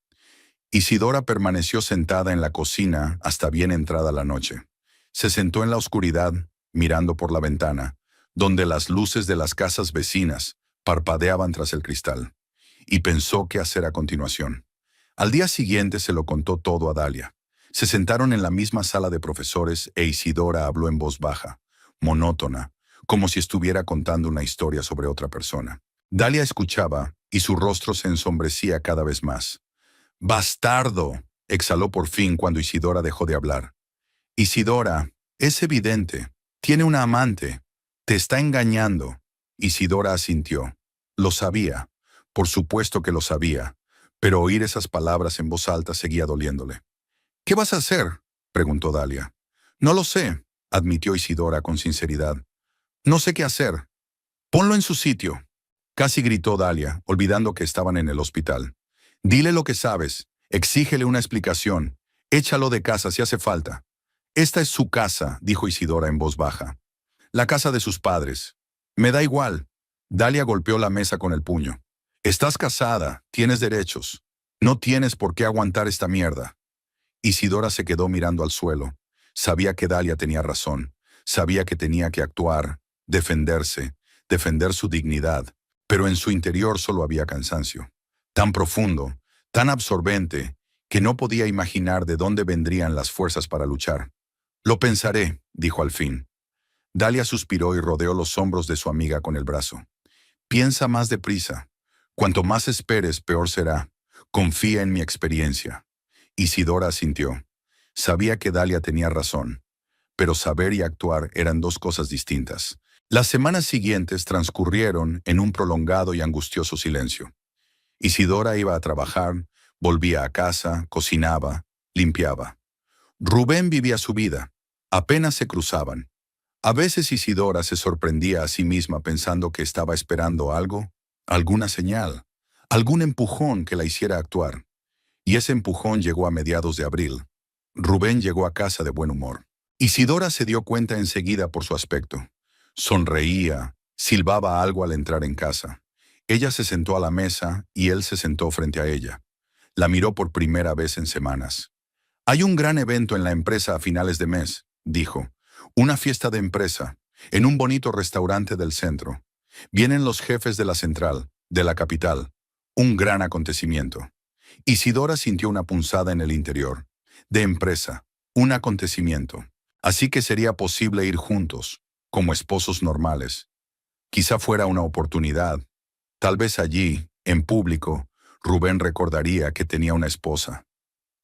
A: Isidora permaneció sentada en la cocina hasta bien entrada la noche. Se sentó en la oscuridad, mirando por la ventana, donde las luces de las casas vecinas parpadeaban tras el cristal, y pensó qué hacer a continuación. Al día siguiente se lo contó todo a Dalia. Se sentaron en la misma sala de profesores e Isidora habló en voz baja, monótona, como si estuviera contando una historia sobre otra persona. Dalia escuchaba y su rostro se ensombrecía cada vez más. «¡Bastardo!», exhaló por fin cuando Isidora dejó de hablar. «Isidora, es evidente. Tiene una amante. Te está engañando». Isidora asintió. Lo sabía. Por supuesto que lo sabía. Pero oír esas palabras en voz alta seguía doliéndole. «¿Qué vas a hacer?», preguntó Dalia. «No lo sé», admitió Isidora con sinceridad. «No sé qué hacer». «Ponlo en su sitio», casi gritó Dalia, olvidando que estaban en el hospital. «Dile lo que sabes. Exígele una explicación. Échalo de casa si hace falta». «Esta es su casa», dijo Isidora en voz baja. «La casa de sus padres». «Me da igual». Dalia golpeó la mesa con el puño. «Estás casada, tienes derechos. No tienes por qué aguantar esta mierda». Isidora se quedó mirando al suelo. Sabía que Dalia tenía razón. Sabía que tenía que actuar, defenderse, defender su dignidad, pero en su interior solo había cansancio. Tan profundo, tan absorbente, que no podía imaginar de dónde vendrían las fuerzas para luchar. Lo pensaré, dijo al fin. Dalia suspiró y rodeó los hombros de su amiga con el brazo. Piensa más deprisa. Cuanto más esperes, peor será. Confía en mi experiencia. Isidora asintió. Sabía que Dalia tenía razón, pero saber y actuar eran dos cosas distintas. Las semanas siguientes transcurrieron en un prolongado y angustioso silencio. Isidora iba a trabajar, volvía a casa, cocinaba, limpiaba. Rubén vivía su vida. Apenas se cruzaban. A veces Isidora se sorprendía a sí misma pensando que estaba esperando algo, alguna señal, algún empujón que la hiciera actuar. Y ese empujón llegó a mediados de abril. Rubén llegó a casa de buen humor. Isidora se dio cuenta enseguida por su aspecto. Sonreía, silbaba algo al entrar en casa. Ella se sentó a la mesa y él se sentó frente a ella. La miró por primera vez en semanas. Hay un gran evento en la empresa a finales de mes, dijo. Una fiesta de empresa, en un bonito restaurante del centro. Vienen los jefes de la central, de la capital. Un gran acontecimiento. Isidora sintió una punzada en el interior. De empresa, un acontecimiento. Así que sería posible ir juntos, como esposos normales. Quizá fuera una oportunidad. Tal vez allí, en público, Rubén recordaría que tenía una esposa.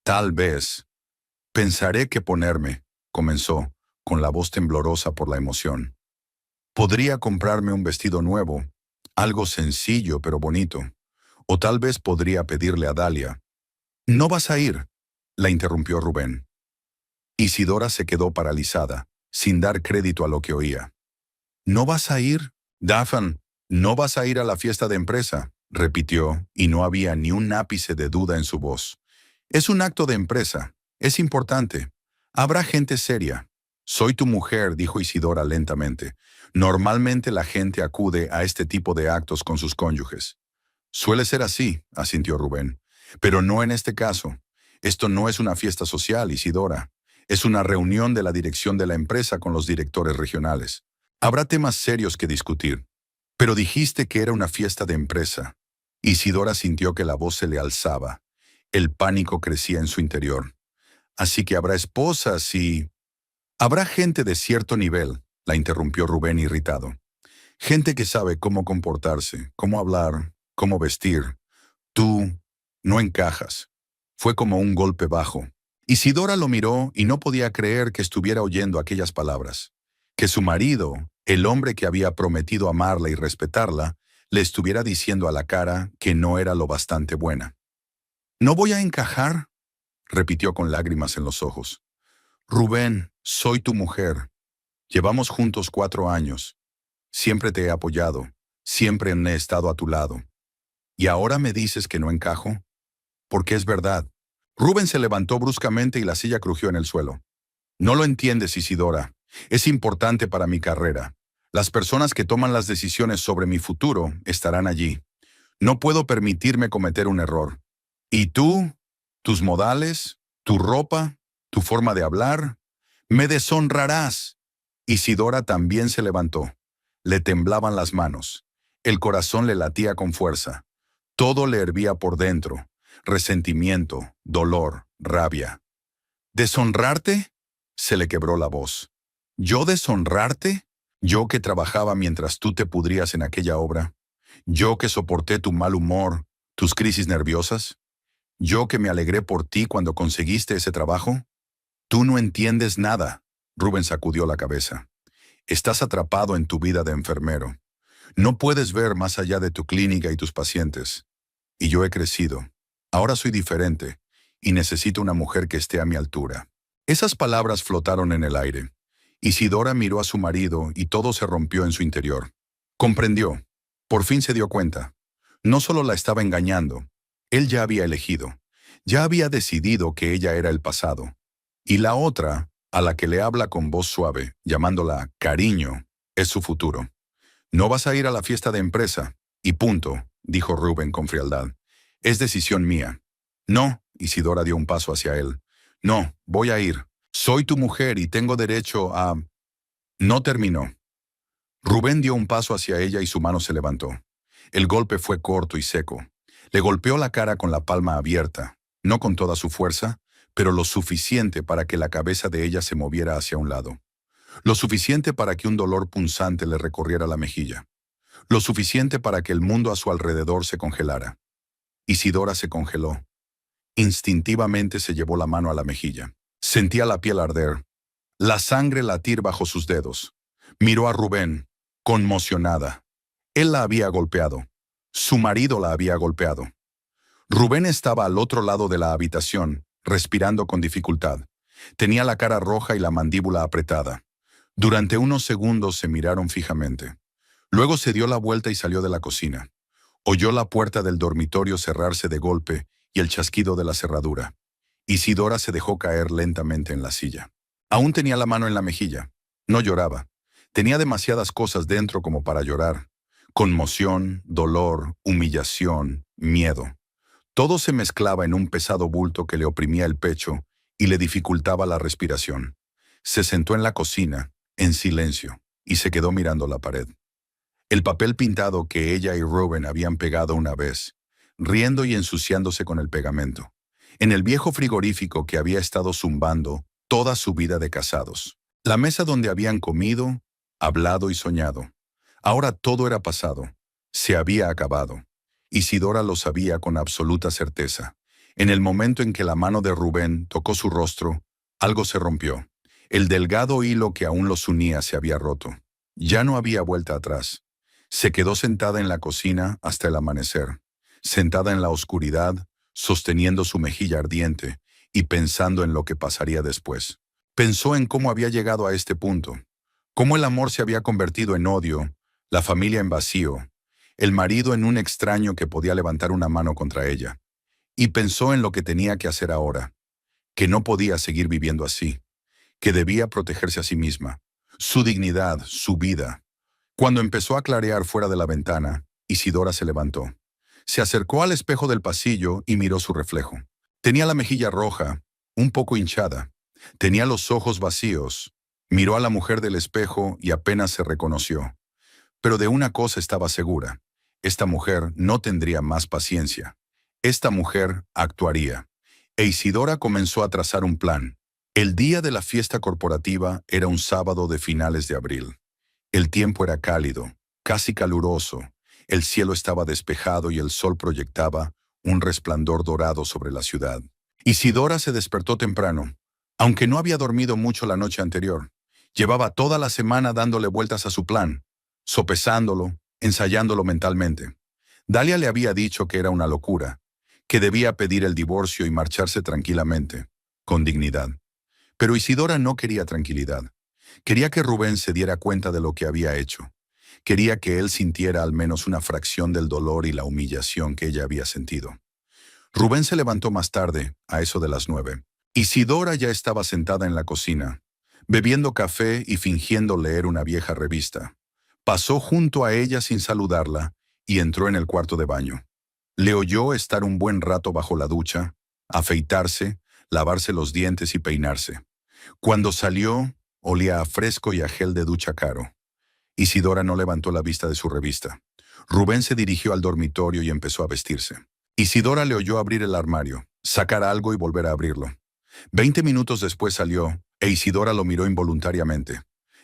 A: Tal vez. Pensaré qué ponerme, comenzó, con la voz temblorosa por la emoción. Podría comprarme un vestido nuevo, algo sencillo pero bonito. O tal vez podría pedirle a Dalia. «¿No vas a ir?», la interrumpió Rubén. Isidora se quedó paralizada, sin dar crédito a lo que oía. «¿No vas a ir? Dafan, ¿no vas a ir a la fiesta de empresa?», repitió, y no había ni un ápice de duda en su voz. «Es un acto de empresa. Es importante. Habrá gente seria». «Soy tu mujer», dijo Isidora lentamente. «Normalmente la gente acude a este tipo de actos con sus cónyuges». «Suele ser así», asintió Rubén. «Pero no en este caso. Esto no es una fiesta social, Isidora. Es una reunión de la dirección de la empresa con los directores regionales. Habrá temas serios que discutir». «Pero dijiste que era una fiesta de empresa». Isidora sintió que la voz se le alzaba. El pánico crecía en su interior. «Así que habrá esposas y...» «Habrá gente de cierto nivel», la interrumpió Rubén irritado. «Gente que sabe cómo comportarse, cómo hablar, cómo vestir. Tú no encajas». Fue como un golpe bajo. Isidora lo miró y no podía creer que estuviera oyendo aquellas palabras. Que su marido, el hombre que había prometido amarla y respetarla, le estuviera diciendo a la cara que no era lo bastante buena. «¿No voy a encajar?», repitió con lágrimas en los ojos. «Rubén, soy tu mujer. Llevamos juntos 4 años. Siempre te he apoyado, siempre he estado a tu lado. ¿Y ahora me dices que no encajo?». «Porque es verdad». Rubén se levantó bruscamente y la silla crujió en el suelo. «No lo entiendes, Isidora. Es importante para mi carrera. Las personas que toman las decisiones sobre mi futuro estarán allí. No puedo permitirme cometer un error. ¿Y tú? ¿Tus modales? ¿Tu ropa? ¿Tu forma de hablar? Me deshonrarás». Isidora también se levantó. Le temblaban las manos. El corazón le latía con fuerza. Todo le hervía por dentro. Resentimiento, dolor, rabia. «¿Deshonrarte?», se le quebró la voz. «¿Yo deshonrarte? Yo que trabajaba mientras tú te pudrías en aquella obra. Yo que soporté tu mal humor, tus crisis nerviosas. Yo que me alegré por ti cuando conseguiste ese trabajo. Tú no entiendes nada». Rubén sacudió la cabeza. «Estás atrapado en tu vida de enfermero. No puedes ver más allá de tu clínica y tus pacientes. Y yo he crecido. Ahora soy diferente y necesito una mujer que esté a mi altura». Esas palabras flotaron en el aire. Isidora miró a su marido y todo se rompió en su interior. Comprendió. Por fin se dio cuenta. No solo la estaba engañando. Él ya había elegido. Ya había decidido que ella era el pasado. Y la otra, a la que le habla con voz suave, llamándola cariño, es su futuro. «No vas a ir a la fiesta de empresa, y punto», dijo Rubén con frialdad. «Es decisión mía». «No», Isidora dio un paso hacia él. «No, voy a ir. Soy tu mujer y tengo derecho a...» No terminó. Rubén dio un paso hacia ella y su mano se levantó. El golpe fue corto y seco. Le golpeó la cara con la palma abierta, no con toda su fuerza, pero lo suficiente para que la cabeza de ella se moviera hacia un lado. Lo suficiente para que un dolor punzante le recorriera la mejilla. Lo suficiente para que el mundo a su alrededor se congelara. Isidora se congeló. Instintivamente se llevó la mano a la mejilla. Sentía la piel arder, la sangre latir bajo sus dedos. Miró a Rubén, conmocionada. Él la había golpeado. Su marido la había golpeado. Rubén estaba al otro lado de la habitación, respirando con dificultad. Tenía la cara roja y la mandíbula apretada. Durante unos segundos se miraron fijamente. Luego se dio la vuelta y salió de la cocina. Oyó la puerta del dormitorio cerrarse de golpe y el chasquido de la cerradura. Isidora se dejó caer lentamente en la silla. Aún tenía la mano en la mejilla. No lloraba. Tenía demasiadas cosas dentro como para llorar. Conmoción, dolor, humillación, miedo. Todo se mezclaba en un pesado bulto que le oprimía el pecho y le dificultaba la respiración. Se sentó en la cocina, en silencio, y se quedó mirando la pared. El papel pintado que ella y Rubén habían pegado una vez, riendo y ensuciándose con el pegamento. En el viejo frigorífico que había estado zumbando toda su vida de casados. La mesa donde habían comido, hablado y soñado. Ahora todo era pasado. Se había acabado. Isidora lo sabía con absoluta certeza. En el momento en que la mano de Rubén tocó su rostro, algo se rompió. El delgado hilo que aún los unía se había roto. Ya no había vuelta atrás. Se quedó sentada en la cocina hasta el amanecer, sentada en la oscuridad, sosteniendo su mejilla ardiente y pensando en lo que pasaría después. Pensó en cómo había llegado a este punto, cómo el amor se había convertido en odio, la familia en vacío, el marido en un extraño que podía levantar una mano contra ella. Y pensó en lo que tenía que hacer ahora, que no podía seguir viviendo así, que debía protegerse a sí misma, su dignidad, su vida. Cuando empezó a clarear fuera de la ventana, Isidora se levantó. Se acercó al espejo del pasillo y miró su reflejo. Tenía la mejilla roja, un poco hinchada. Tenía los ojos vacíos. Miró a la mujer del espejo y apenas se reconoció. Pero de una cosa estaba segura. Esta mujer no tendría más paciencia. Esta mujer actuaría. E Isidora comenzó a trazar un plan. El día de la fiesta corporativa era un sábado de finales de abril. El tiempo era cálido, casi caluroso. El cielo estaba despejado y el sol proyectaba un resplandor dorado sobre la ciudad. Isidora se despertó temprano, aunque no había dormido mucho la noche anterior. Llevaba toda la semana dándole vueltas a su plan, sopesándolo, ensayándolo mentalmente. Dalia le había dicho que era una locura, que debía pedir el divorcio y marcharse tranquilamente, con dignidad. Pero Isidora no quería tranquilidad. Quería que Rubén se diera cuenta de lo que había hecho. Quería que él sintiera al menos una fracción del dolor y la humillación que ella había sentido. Rubén se levantó más tarde, a eso de las 9. Isidora ya estaba sentada en la cocina, bebiendo café y fingiendo leer una vieja revista. Pasó junto a ella sin saludarla y entró en el cuarto de baño. Le oyó estar un buen rato bajo la ducha, afeitarse, lavarse los dientes y peinarse. Cuando salió, olía a fresco y a gel de ducha caro. Isidora no levantó la vista de su revista. Rubén se dirigió al dormitorio y empezó a vestirse. Isidora le oyó abrir el armario, sacar algo y volver a abrirlo. 20 minutos después salió, e Isidora lo miró involuntariamente.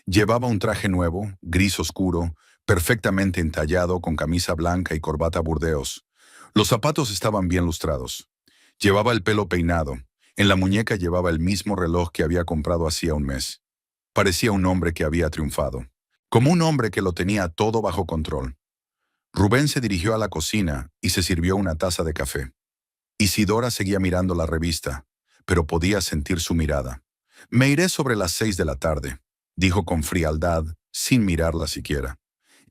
A: Llevaba un traje nuevo, gris oscuro, perfectamente entallado con camisa blanca y corbata burdeos. Los zapatos estaban bien lustrados. Llevaba el pelo peinado. En la muñeca llevaba el mismo reloj que había comprado hacía un mes. Parecía un hombre que había triunfado. Como un hombre que lo tenía todo bajo control. Rubén se dirigió a la cocina y se sirvió una taza de café. Isidora seguía mirando la revista, pero podía sentir su mirada. «Me iré sobre las 6 de la tarde», dijo con frialdad, sin mirarla siquiera.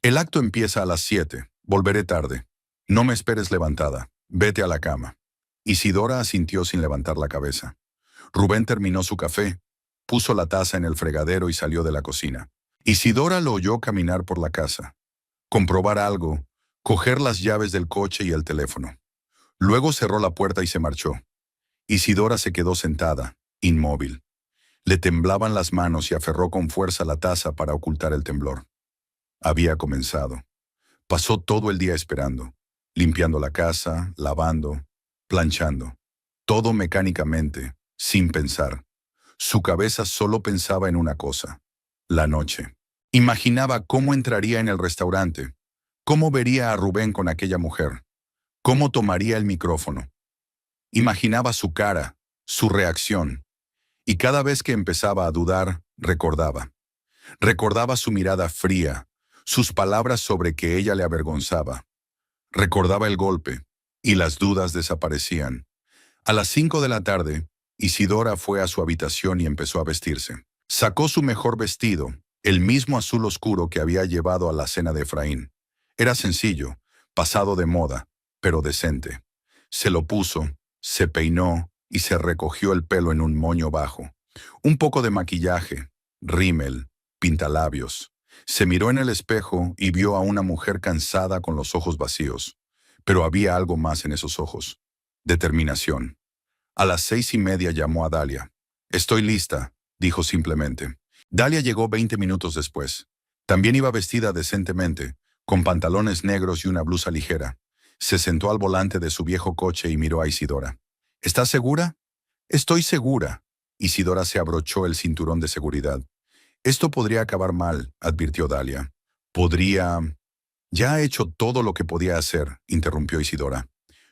A: «El acto empieza a las 7. Volveré tarde. No me esperes levantada. Vete a la cama». Isidora asintió sin levantar la cabeza. Rubén terminó su café, puso la taza en el fregadero y salió de la cocina. Isidora lo oyó caminar por la casa, comprobar algo, coger las llaves del coche y el teléfono. Luego cerró la puerta y se marchó. Isidora se quedó sentada, inmóvil. Le temblaban las manos y aferró con fuerza la taza para ocultar el temblor. Había comenzado. Pasó todo el día esperando, limpiando la casa, lavando, planchando. Todo mecánicamente, sin pensar. Su cabeza solo pensaba en una cosa: la noche. Imaginaba cómo entraría en el restaurante, cómo vería a Rubén con aquella mujer, cómo tomaría el micrófono. Imaginaba su cara, su reacción, y cada vez que empezaba a dudar, recordaba. Recordaba su mirada fría, sus palabras sobre que ella le avergonzaba. Recordaba el golpe, y las dudas desaparecían. A las 5 de la tarde, Isidora fue a su habitación y empezó a vestirse. Sacó su mejor vestido, el mismo azul oscuro que había llevado a la cena de Efraín. Era sencillo, pasado de moda, pero decente. Se lo puso, se peinó y se recogió el pelo en un moño bajo. Un poco de maquillaje, rímel, pintalabios. Se miró en el espejo y vio a una mujer cansada con los ojos vacíos. Pero había algo más en esos ojos: determinación. A las 6:30 llamó a Dalia. «Estoy lista», dijo simplemente. Dalia llegó 20 minutos después. También iba vestida decentemente, con pantalones negros y una blusa ligera. Se sentó al volante de su viejo coche y miró a Isidora. «¿Estás segura?» «Estoy segura». Isidora se abrochó el cinturón de seguridad. «Esto podría acabar mal», advirtió Dalia. «Podría...» «Ya ha hecho todo lo que podía hacer», interrumpió Isidora.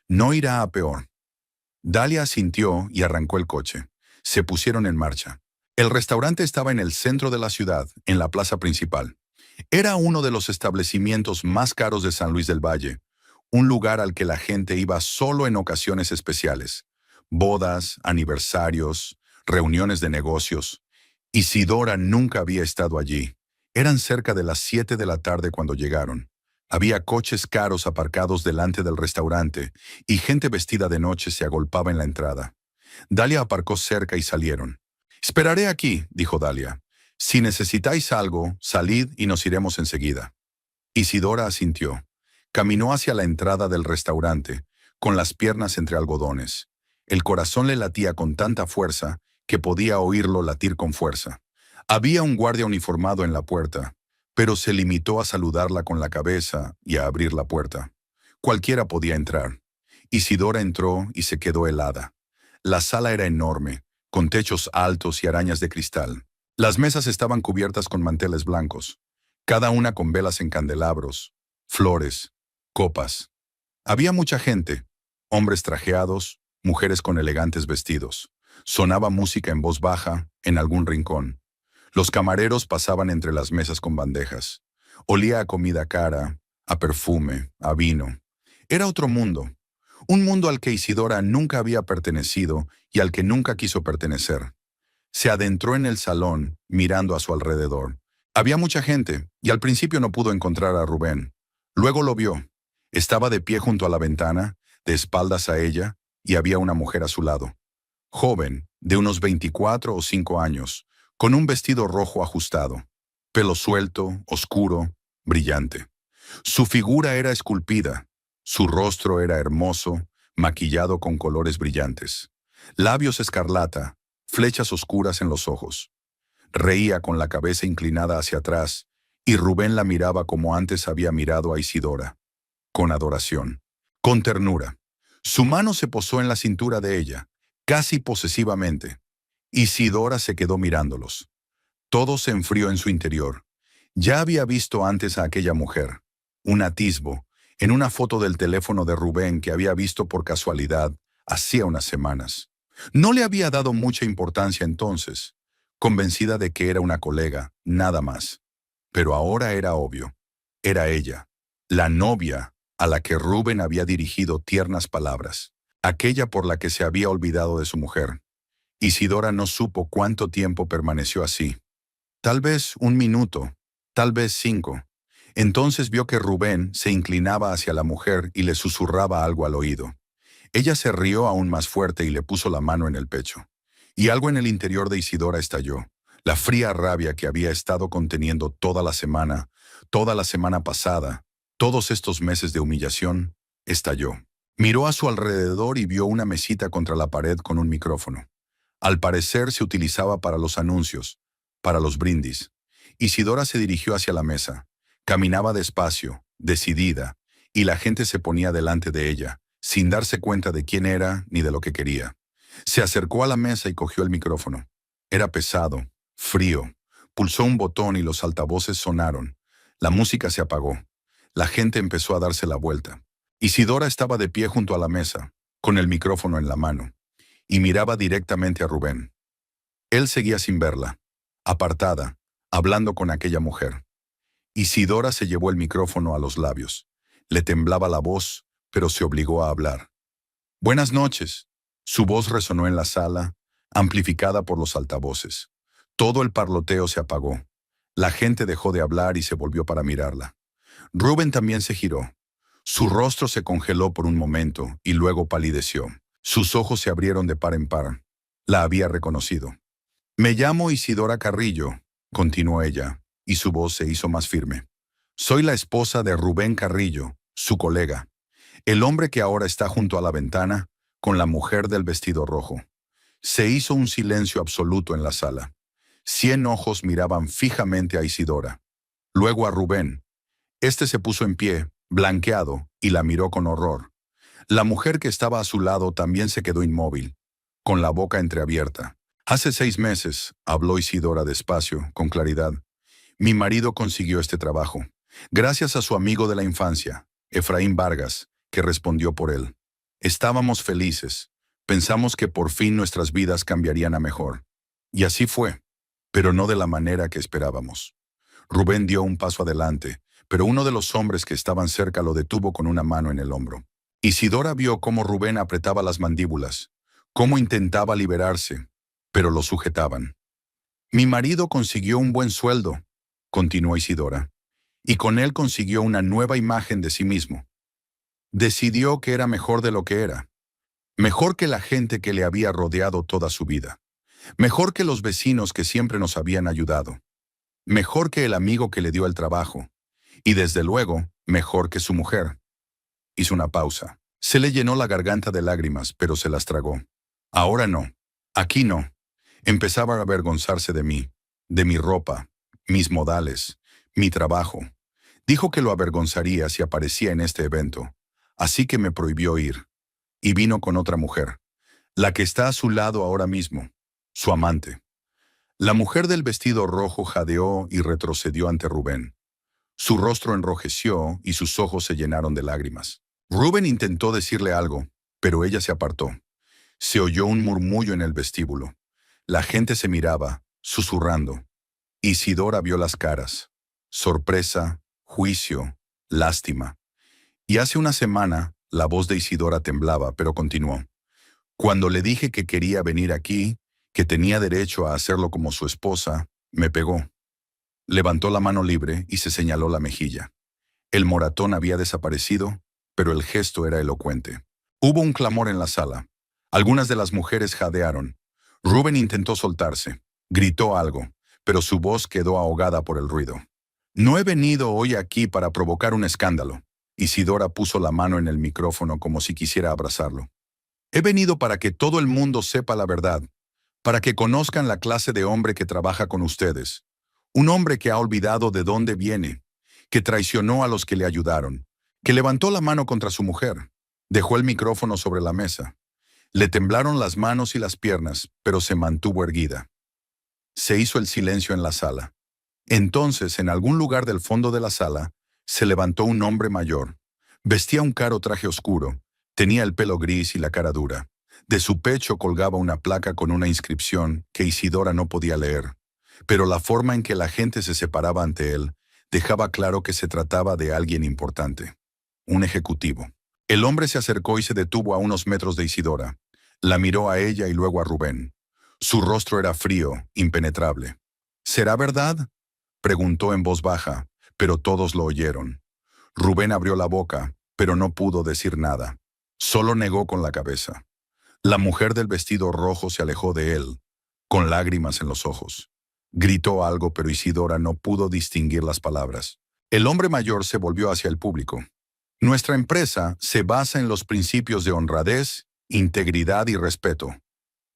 A: «No irá a peor». Dalia asintió y arrancó el coche. Se pusieron en marcha. El restaurante estaba en el centro de la ciudad, en la plaza principal. Era uno de los establecimientos más caros de San Luis del Valle, un lugar al que la gente iba solo en ocasiones especiales: bodas, aniversarios, reuniones de negocios. Isidora nunca había estado allí. Eran cerca de las 7 de la tarde cuando llegaron. Había coches caros aparcados delante del restaurante y gente vestida de noche se agolpaba en la entrada. Dalia aparcó cerca y salieron. «Esperaré aquí», dijo Dalia. «Si necesitáis algo, salid y nos iremos enseguida». Isidora asintió. Caminó hacia la entrada del restaurante, con las piernas entre algodones. El corazón le latía con tanta fuerza que podía oírlo latir con fuerza. Había un guardia uniformado en la puerta, pero se limitó a saludarla con la cabeza y a abrir la puerta. Cualquiera podía entrar. Isidora entró y se quedó helada. La sala era enorme, con techos altos y arañas de cristal. Las mesas estaban cubiertas con manteles blancos, cada una con velas en candelabros, flores, copas. Había mucha gente, hombres trajeados, mujeres con elegantes vestidos. Sonaba música en voz baja, en algún rincón. Los camareros pasaban entre las mesas con bandejas. Olía a comida cara, a perfume, a vino. Era otro mundo. Un mundo al que Isidora nunca había pertenecido y al que nunca quiso pertenecer. Se adentró en el salón, mirando a su alrededor. Había mucha gente, y al principio no pudo encontrar a Rubén. Luego lo vio. Estaba de pie junto a la ventana, de espaldas a ella, y había una mujer a su lado. Joven, de unos 24 o 5 años, con un vestido rojo ajustado, pelo suelto, oscuro, brillante. Su figura era esculpida, su rostro era hermoso, maquillado con colores brillantes. Labios escarlata, flechas oscuras en los ojos. Reía con la cabeza inclinada hacia atrás, y Rubén la miraba como antes había mirado a Isidora, con adoración, con ternura. Su mano se posó en la cintura de ella, casi posesivamente. Isidora se quedó mirándolos. Todo se enfrió en su interior. Ya había visto antes a aquella mujer, un atisbo, en una foto del teléfono de Rubén que había visto por casualidad hacía unas semanas. No le había dado mucha importancia entonces, convencida de que era una colega, nada más. Pero ahora era obvio. Era ella, la novia a la que Rubén había dirigido tiernas palabras, aquella por la que se había olvidado de su mujer. Isidora no supo cuánto tiempo permaneció así. Tal vez 1 minuto, tal vez 5. Entonces vio que Rubén se inclinaba hacia la mujer y le susurraba algo al oído. Ella se rió aún más fuerte y le puso la mano en el pecho. Y algo en el interior de Isidora estalló. La fría rabia que había estado conteniendo toda la semana pasada, todos estos meses de humillación, estalló. Miró a su alrededor y vio una mesita contra la pared con un micrófono. Al parecer se utilizaba para los anuncios, para los brindis. Isidora se dirigió hacia la mesa. Caminaba despacio, decidida, y la gente se ponía delante de ella, sin darse cuenta de quién era ni de lo que quería. Se acercó a la mesa y cogió el micrófono. Era pesado, frío. Pulsó un botón y los altavoces sonaron. La música se apagó. La gente empezó a darse la vuelta. Isidora estaba de pie junto a la mesa, con el micrófono en la mano, y miraba directamente a Rubén. Él seguía sin verla, apartada, hablando con aquella mujer. Isidora se llevó el micrófono a los labios. Le temblaba la voz, pero se obligó a hablar. «Buenas noches». Su voz resonó en la sala, amplificada por los altavoces. Todo el parloteo se apagó. La gente dejó de hablar y se volvió para mirarla. Rubén también se giró. Su rostro se congeló por un momento y luego palideció. Sus ojos se abrieron de par en par. La había reconocido. «Me llamo Isidora Carrillo», continuó ella, y su voz se hizo más firme. «Soy la esposa de Rubén Carrillo, su colega, el hombre que ahora está junto a la ventana con la mujer del vestido rojo». Se hizo un silencio absoluto en la sala. 100 ojos miraban fijamente a Isidora. Luego a Rubén. Este se puso en pie, blanqueado, y la miró con horror. La mujer que estaba a su lado también se quedó inmóvil, con la boca entreabierta. «Hace 6 meses», habló Isidora despacio, con claridad, «mi marido consiguió este trabajo, gracias a su amigo de la infancia, Efraín Vargas, que respondió por él. Estábamos felices, pensamos que por fin nuestras vidas cambiarían a mejor. Y así fue, pero no de la manera que esperábamos». Rubén dio un paso adelante, pero uno de los hombres que estaban cerca lo detuvo con una mano en el hombro. Isidora vio cómo Rubén apretaba las mandíbulas, cómo intentaba liberarse, pero lo sujetaban. «Mi marido consiguió un buen sueldo», continuó Isidora, «y con él consiguió una nueva imagen de sí mismo. Decidió que era mejor de lo que era, mejor que la gente que le había rodeado toda su vida, mejor que los vecinos que siempre nos habían ayudado, mejor que el amigo que le dio el trabajo, y desde luego, mejor que su mujer». Hizo una pausa. Se le llenó la garganta de lágrimas, pero se las tragó. «Ahora no. Aquí no». Empezaba a avergonzarse de mí, de mi ropa, mis modales, mi trabajo. Dijo que lo avergonzaría si aparecía en este evento, así que me prohibió ir. Y vino con otra mujer, la que está a su lado ahora mismo, su amante. La mujer del vestido rojo jadeó y retrocedió ante Rubén. Su rostro enrojeció y sus ojos se llenaron de lágrimas. Rubén intentó decirle algo, pero ella se apartó. Se oyó un murmullo en el vestíbulo. La gente se miraba, susurrando. Isidora vio las caras. Sorpresa, juicio, lástima. Y hace una semana, la voz de Isidora temblaba, pero continuó. «Cuando le dije que quería venir aquí, que tenía derecho a hacerlo como su esposa, me pegó». Levantó la mano libre y se señaló la mejilla. El moratón había desaparecido, pero el gesto era elocuente. Hubo un clamor en la sala. Algunas de las mujeres jadearon. Rubén intentó soltarse. Gritó algo, pero su voz quedó ahogada por el ruido. «No he venido hoy aquí para provocar un escándalo». Isidora puso la mano en el micrófono como si quisiera abrazarlo. «He venido para que todo el mundo sepa la verdad, para que conozcan la clase de hombre que trabaja con ustedes. Un hombre que ha olvidado de dónde viene, que traicionó a los que le ayudaron, que levantó la mano contra su mujer, dejó el micrófono sobre la mesa. Le temblaron las manos y las piernas, pero se mantuvo erguida». Se hizo el silencio en la sala. Entonces, en algún lugar del fondo de la sala, se levantó un hombre mayor. Vestía un caro traje oscuro, tenía el pelo gris y la cara dura. De su pecho colgaba una placa con una inscripción que Isidora no podía leer, pero la forma en que la gente se separaba ante él dejaba claro que se trataba de alguien importante, un ejecutivo. El hombre se acercó y se detuvo a unos metros de Isidora. La miró a ella y luego a Rubén. Su rostro era frío, impenetrable. «¿Será verdad?», preguntó en voz baja, pero todos lo oyeron. Rubén abrió la boca, pero no pudo decir nada. Solo negó con la cabeza. La mujer del vestido rojo se alejó de él, con lágrimas en los ojos. Gritó algo, pero Isidora no pudo distinguir las palabras. El hombre mayor se volvió hacia el público. «Nuestra empresa se basa en los principios de honradez, integridad y respeto.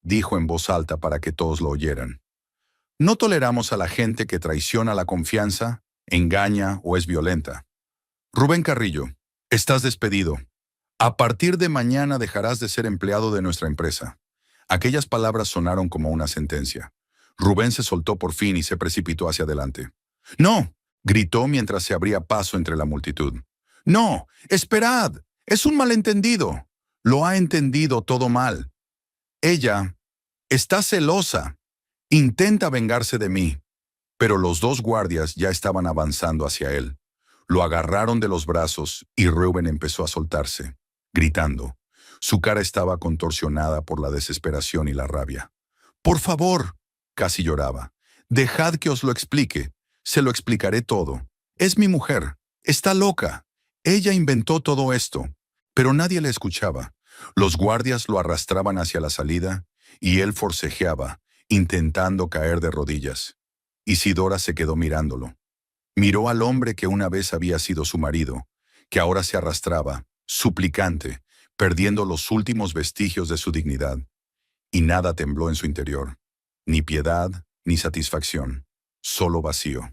A: dijo en voz alta para que todos lo oyeran. No toleramos a la gente que traiciona la confianza, engaña o es violenta. Rubén Carrillo, estás despedido. A partir de mañana dejarás de ser empleado de nuestra empresa. Aquellas palabras sonaron como una sentencia. Rubén se soltó por fin y se precipitó hacia adelante. ¡No!, gritó mientras se abría paso entre la multitud. ¡No! ¡Esperad! ¡Es un malentendido! Lo ha entendido todo mal. Ella está celosa. Intenta vengarse de mí. Pero los dos guardias ya estaban avanzando hacia él. Lo agarraron de los brazos y Rubén empezó a soltarse, gritando. Su cara estaba contorsionada por la desesperación y la rabia. «Por favor», casi lloraba, «dejad que os lo explique. Se lo explicaré todo. Es mi mujer. Está loca. Ella inventó todo esto». Pero nadie le escuchaba. Los guardias lo arrastraban hacia la salida y él forcejeaba, intentando caer de rodillas. Isidora se quedó mirándolo. Miró al hombre que una vez había sido su marido, que ahora se arrastraba, suplicante, perdiendo los últimos vestigios de su dignidad. Y nada tembló en su interior. Ni piedad, ni satisfacción. Solo vacío.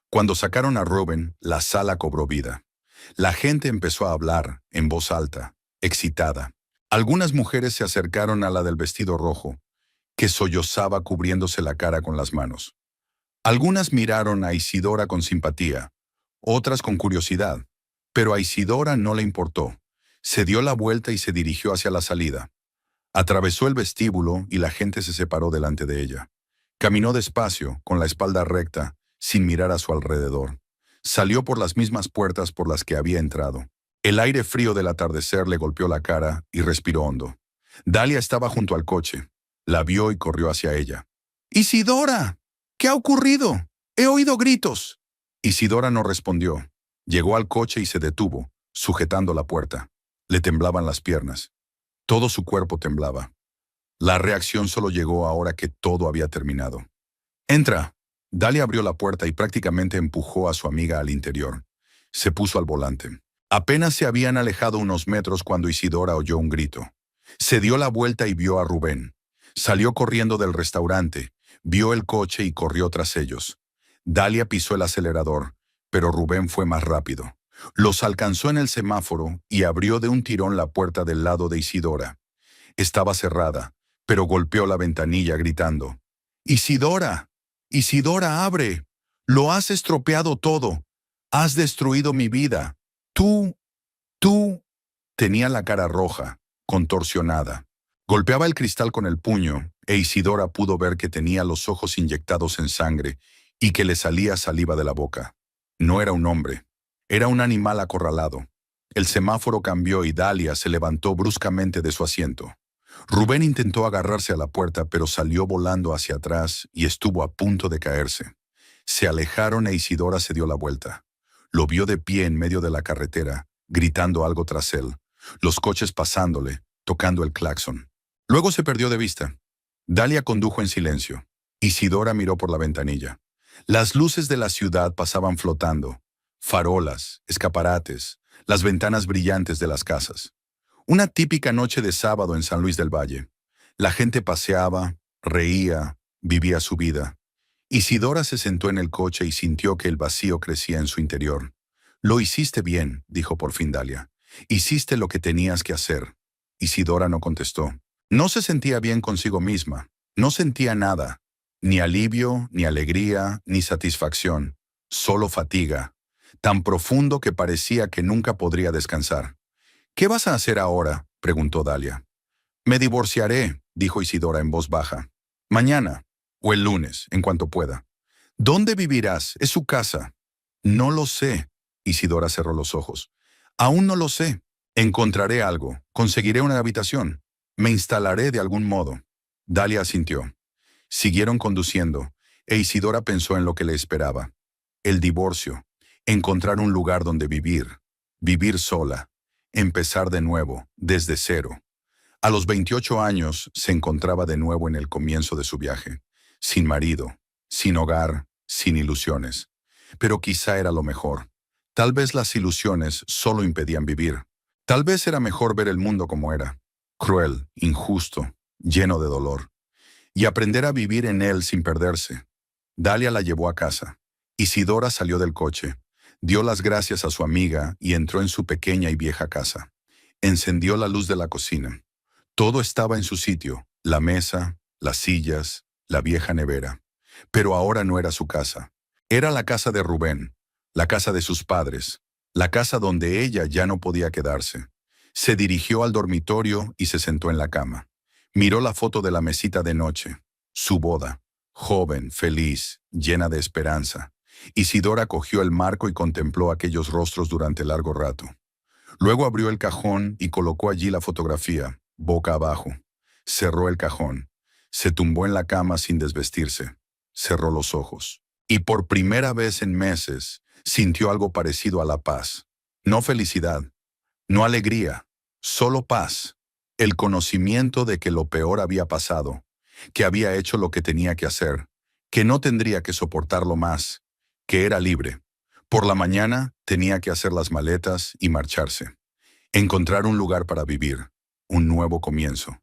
A: Cuando sacaron a Rubén, la sala cobró vida. La gente empezó a hablar, en voz alta, excitada. Algunas mujeres se acercaron a la del vestido rojo, que sollozaba cubriéndose la cara con las manos. Algunas miraron a Isidora con simpatía, otras con curiosidad, pero a Isidora no le importó. Se dio la vuelta y se dirigió hacia la salida. Atravesó el vestíbulo y la gente se separó delante de ella. Caminó despacio, con la espalda recta, sin mirar a su alrededor. Salió por las mismas puertas por las que había entrado. El aire frío del atardecer le golpeó la cara y respiró hondo. Dalia estaba junto al coche. La vio y corrió hacia ella. «¡Isidora! ¿Qué ha ocurrido? He oído gritos». Isidora no respondió. Llegó al coche y se detuvo, sujetando la puerta. Le temblaban las piernas. Todo su cuerpo temblaba. La reacción solo llegó ahora que todo había terminado. «Entra». Dalia abrió la puerta y prácticamente empujó a su amiga al interior. Se puso al volante. Apenas se habían alejado unos metros cuando Isidora oyó un grito. Se dio la vuelta y vio a Rubén. Salió corriendo del restaurante, vio el coche y corrió tras ellos. Dalia pisó el acelerador, pero Rubén fue más rápido. Los alcanzó en el semáforo y abrió de un tirón la puerta del lado de Isidora. Estaba cerrada, pero golpeó la ventanilla gritando. «¡Isidora! ¡Isidora, abre! Lo has estropeado todo. Has destruido mi vida. Tú. Tenía la cara roja, contorsionada. Golpeaba el cristal con el puño, e Isidora pudo ver que tenía los ojos inyectados en sangre y que le salía saliva de la boca. No era un hombre. Era un animal acorralado. El semáforo cambió y Dalia se levantó bruscamente de su asiento. Rubén intentó agarrarse a la puerta, pero salió volando hacia atrás y estuvo a punto de caerse. Se alejaron e Isidora se dio la vuelta. Lo vio de pie en medio de la carretera, gritando algo tras él, los coches pasándole, tocando el claxon. Luego se perdió de vista. Dalia condujo en silencio. Isidora miró por la ventanilla. Las luces de la ciudad pasaban flotando. Farolas, escaparates, las ventanas brillantes de las casas. Una típica noche de sábado en San Luis del Valle. La gente paseaba, reía, vivía su vida. Isidora se sentó en el coche y sintió que el vacío crecía en su interior. «Lo hiciste bien», dijo por fin Dalia. «Hiciste lo que tenías que hacer». Isidora no contestó. No se sentía bien consigo misma. No sentía nada. Ni alivio, ni alegría, ni satisfacción. Solo fatiga. Tan profundo que parecía que nunca podría descansar. «¿Qué vas a hacer ahora?», preguntó Dalia. «Me divorciaré», dijo Isidora en voz baja. «Mañana, o el lunes, en cuanto pueda». «¿Dónde vivirás? Es su casa». «No lo sé». Isidora cerró los ojos. «Aún no lo sé. Encontraré algo. Conseguiré una habitación. Me instalaré de algún modo». Dalia asintió. Siguieron conduciendo, e Isidora pensó en lo que le esperaba. El divorcio. Encontrar un lugar donde vivir. Vivir sola. Empezar de nuevo, desde cero. A los 28 años se encontraba de nuevo en el comienzo de su viaje. Sin marido, sin hogar, sin ilusiones. Pero quizá era lo mejor. Tal vez las ilusiones solo impedían vivir. Tal vez era mejor ver el mundo como era. Cruel, injusto, lleno de dolor, y aprender a vivir en él sin perderse. Dalia la llevó a casa. Isidora salió del coche, dio las gracias a su amiga y entró en su pequeña y vieja casa. Encendió la luz de la cocina. Todo estaba en su sitio, la mesa, las sillas, la vieja nevera. Pero ahora no era su casa. Era la casa de Rubén, la casa de sus padres, la casa donde ella ya no podía quedarse. Se dirigió al dormitorio y se sentó en la cama. Miró la foto de la mesita de noche, su boda, joven, feliz, llena de esperanza. Isidora cogió el marco y contempló aquellos rostros durante largo rato. Luego abrió el cajón y colocó allí la fotografía, boca abajo. Cerró el cajón. Se tumbó en la cama sin desvestirse. Cerró los ojos. Y por primera vez en meses, sintió algo parecido a la paz. No felicidad, no alegría, solo paz. El conocimiento de que lo peor había pasado, que había hecho lo que tenía que hacer, que no tendría que soportarlo más, que era libre. Por la mañana tenía que hacer las maletas y marcharse. Encontrar un lugar para vivir, un nuevo comienzo.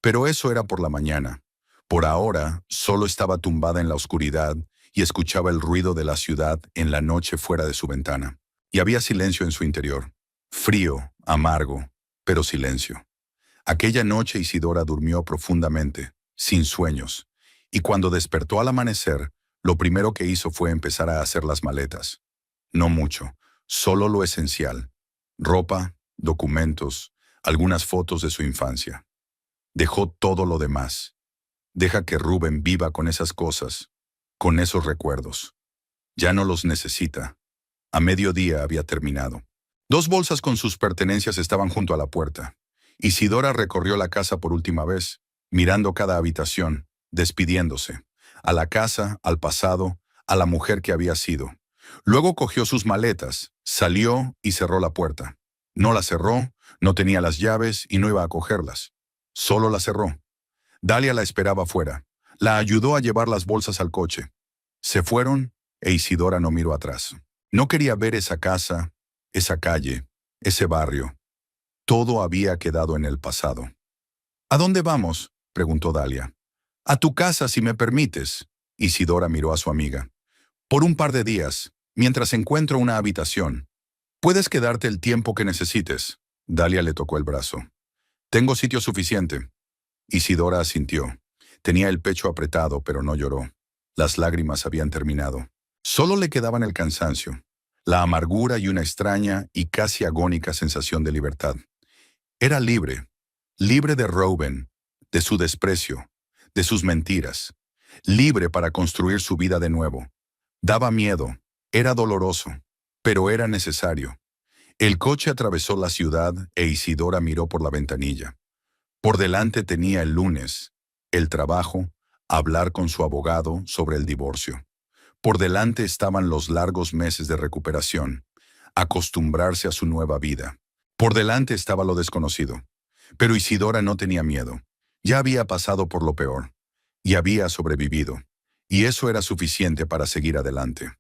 A: Pero eso era por la mañana. Por ahora, solo estaba tumbada en la oscuridad y escuchaba el ruido de la ciudad en la noche fuera de su ventana. Y había silencio en su interior. Frío, amargo, pero silencio. Aquella noche Isidora durmió profundamente, sin sueños, y cuando despertó al amanecer, lo primero que hizo fue empezar a hacer las maletas. No mucho, solo lo esencial. Ropa, documentos, algunas fotos de su infancia. Dejó todo lo demás. Deja que Rubén viva con esas cosas, con esos recuerdos. Ya no los necesita. A mediodía había terminado. 2 bolsas con sus pertenencias estaban junto a la puerta. Isidora recorrió la casa por última vez, mirando cada habitación, despidiéndose. A la casa, al pasado, a la mujer que había sido. Luego cogió sus maletas, salió y cerró la puerta. No la cerró, no tenía las llaves y no iba a cogerlas. Solo la cerró. Dalia la esperaba afuera. La ayudó a llevar las bolsas al coche. Se fueron e Isidora no miró atrás. No quería ver esa casa, esa calle, ese barrio. Todo había quedado en el pasado. ¿A dónde vamos?, preguntó Dalia. A tu casa, si me permites. Isidora miró a su amiga. Por un par de días, mientras encuentro una habitación. Puedes quedarte el tiempo que necesites. Dalia le tocó el brazo. Tengo sitio suficiente. Isidora asintió. Tenía el pecho apretado, pero no lloró. Las lágrimas habían terminado. Solo le quedaban el cansancio, la amargura y una extraña y casi agónica sensación de libertad. Era libre, libre de Rubén, de su desprecio, de sus mentiras, libre para construir su vida de nuevo. Daba miedo, era doloroso, pero era necesario. El coche atravesó la ciudad e Isidora miró por la ventanilla. Por delante tenía el lunes, el trabajo, hablar con su abogado sobre el divorcio. Por delante estaban los largos meses de recuperación, acostumbrarse a su nueva vida. Por delante estaba lo desconocido. Pero Isidora no tenía miedo. Ya había pasado por lo peor. Y había sobrevivido. Y eso era suficiente para seguir adelante.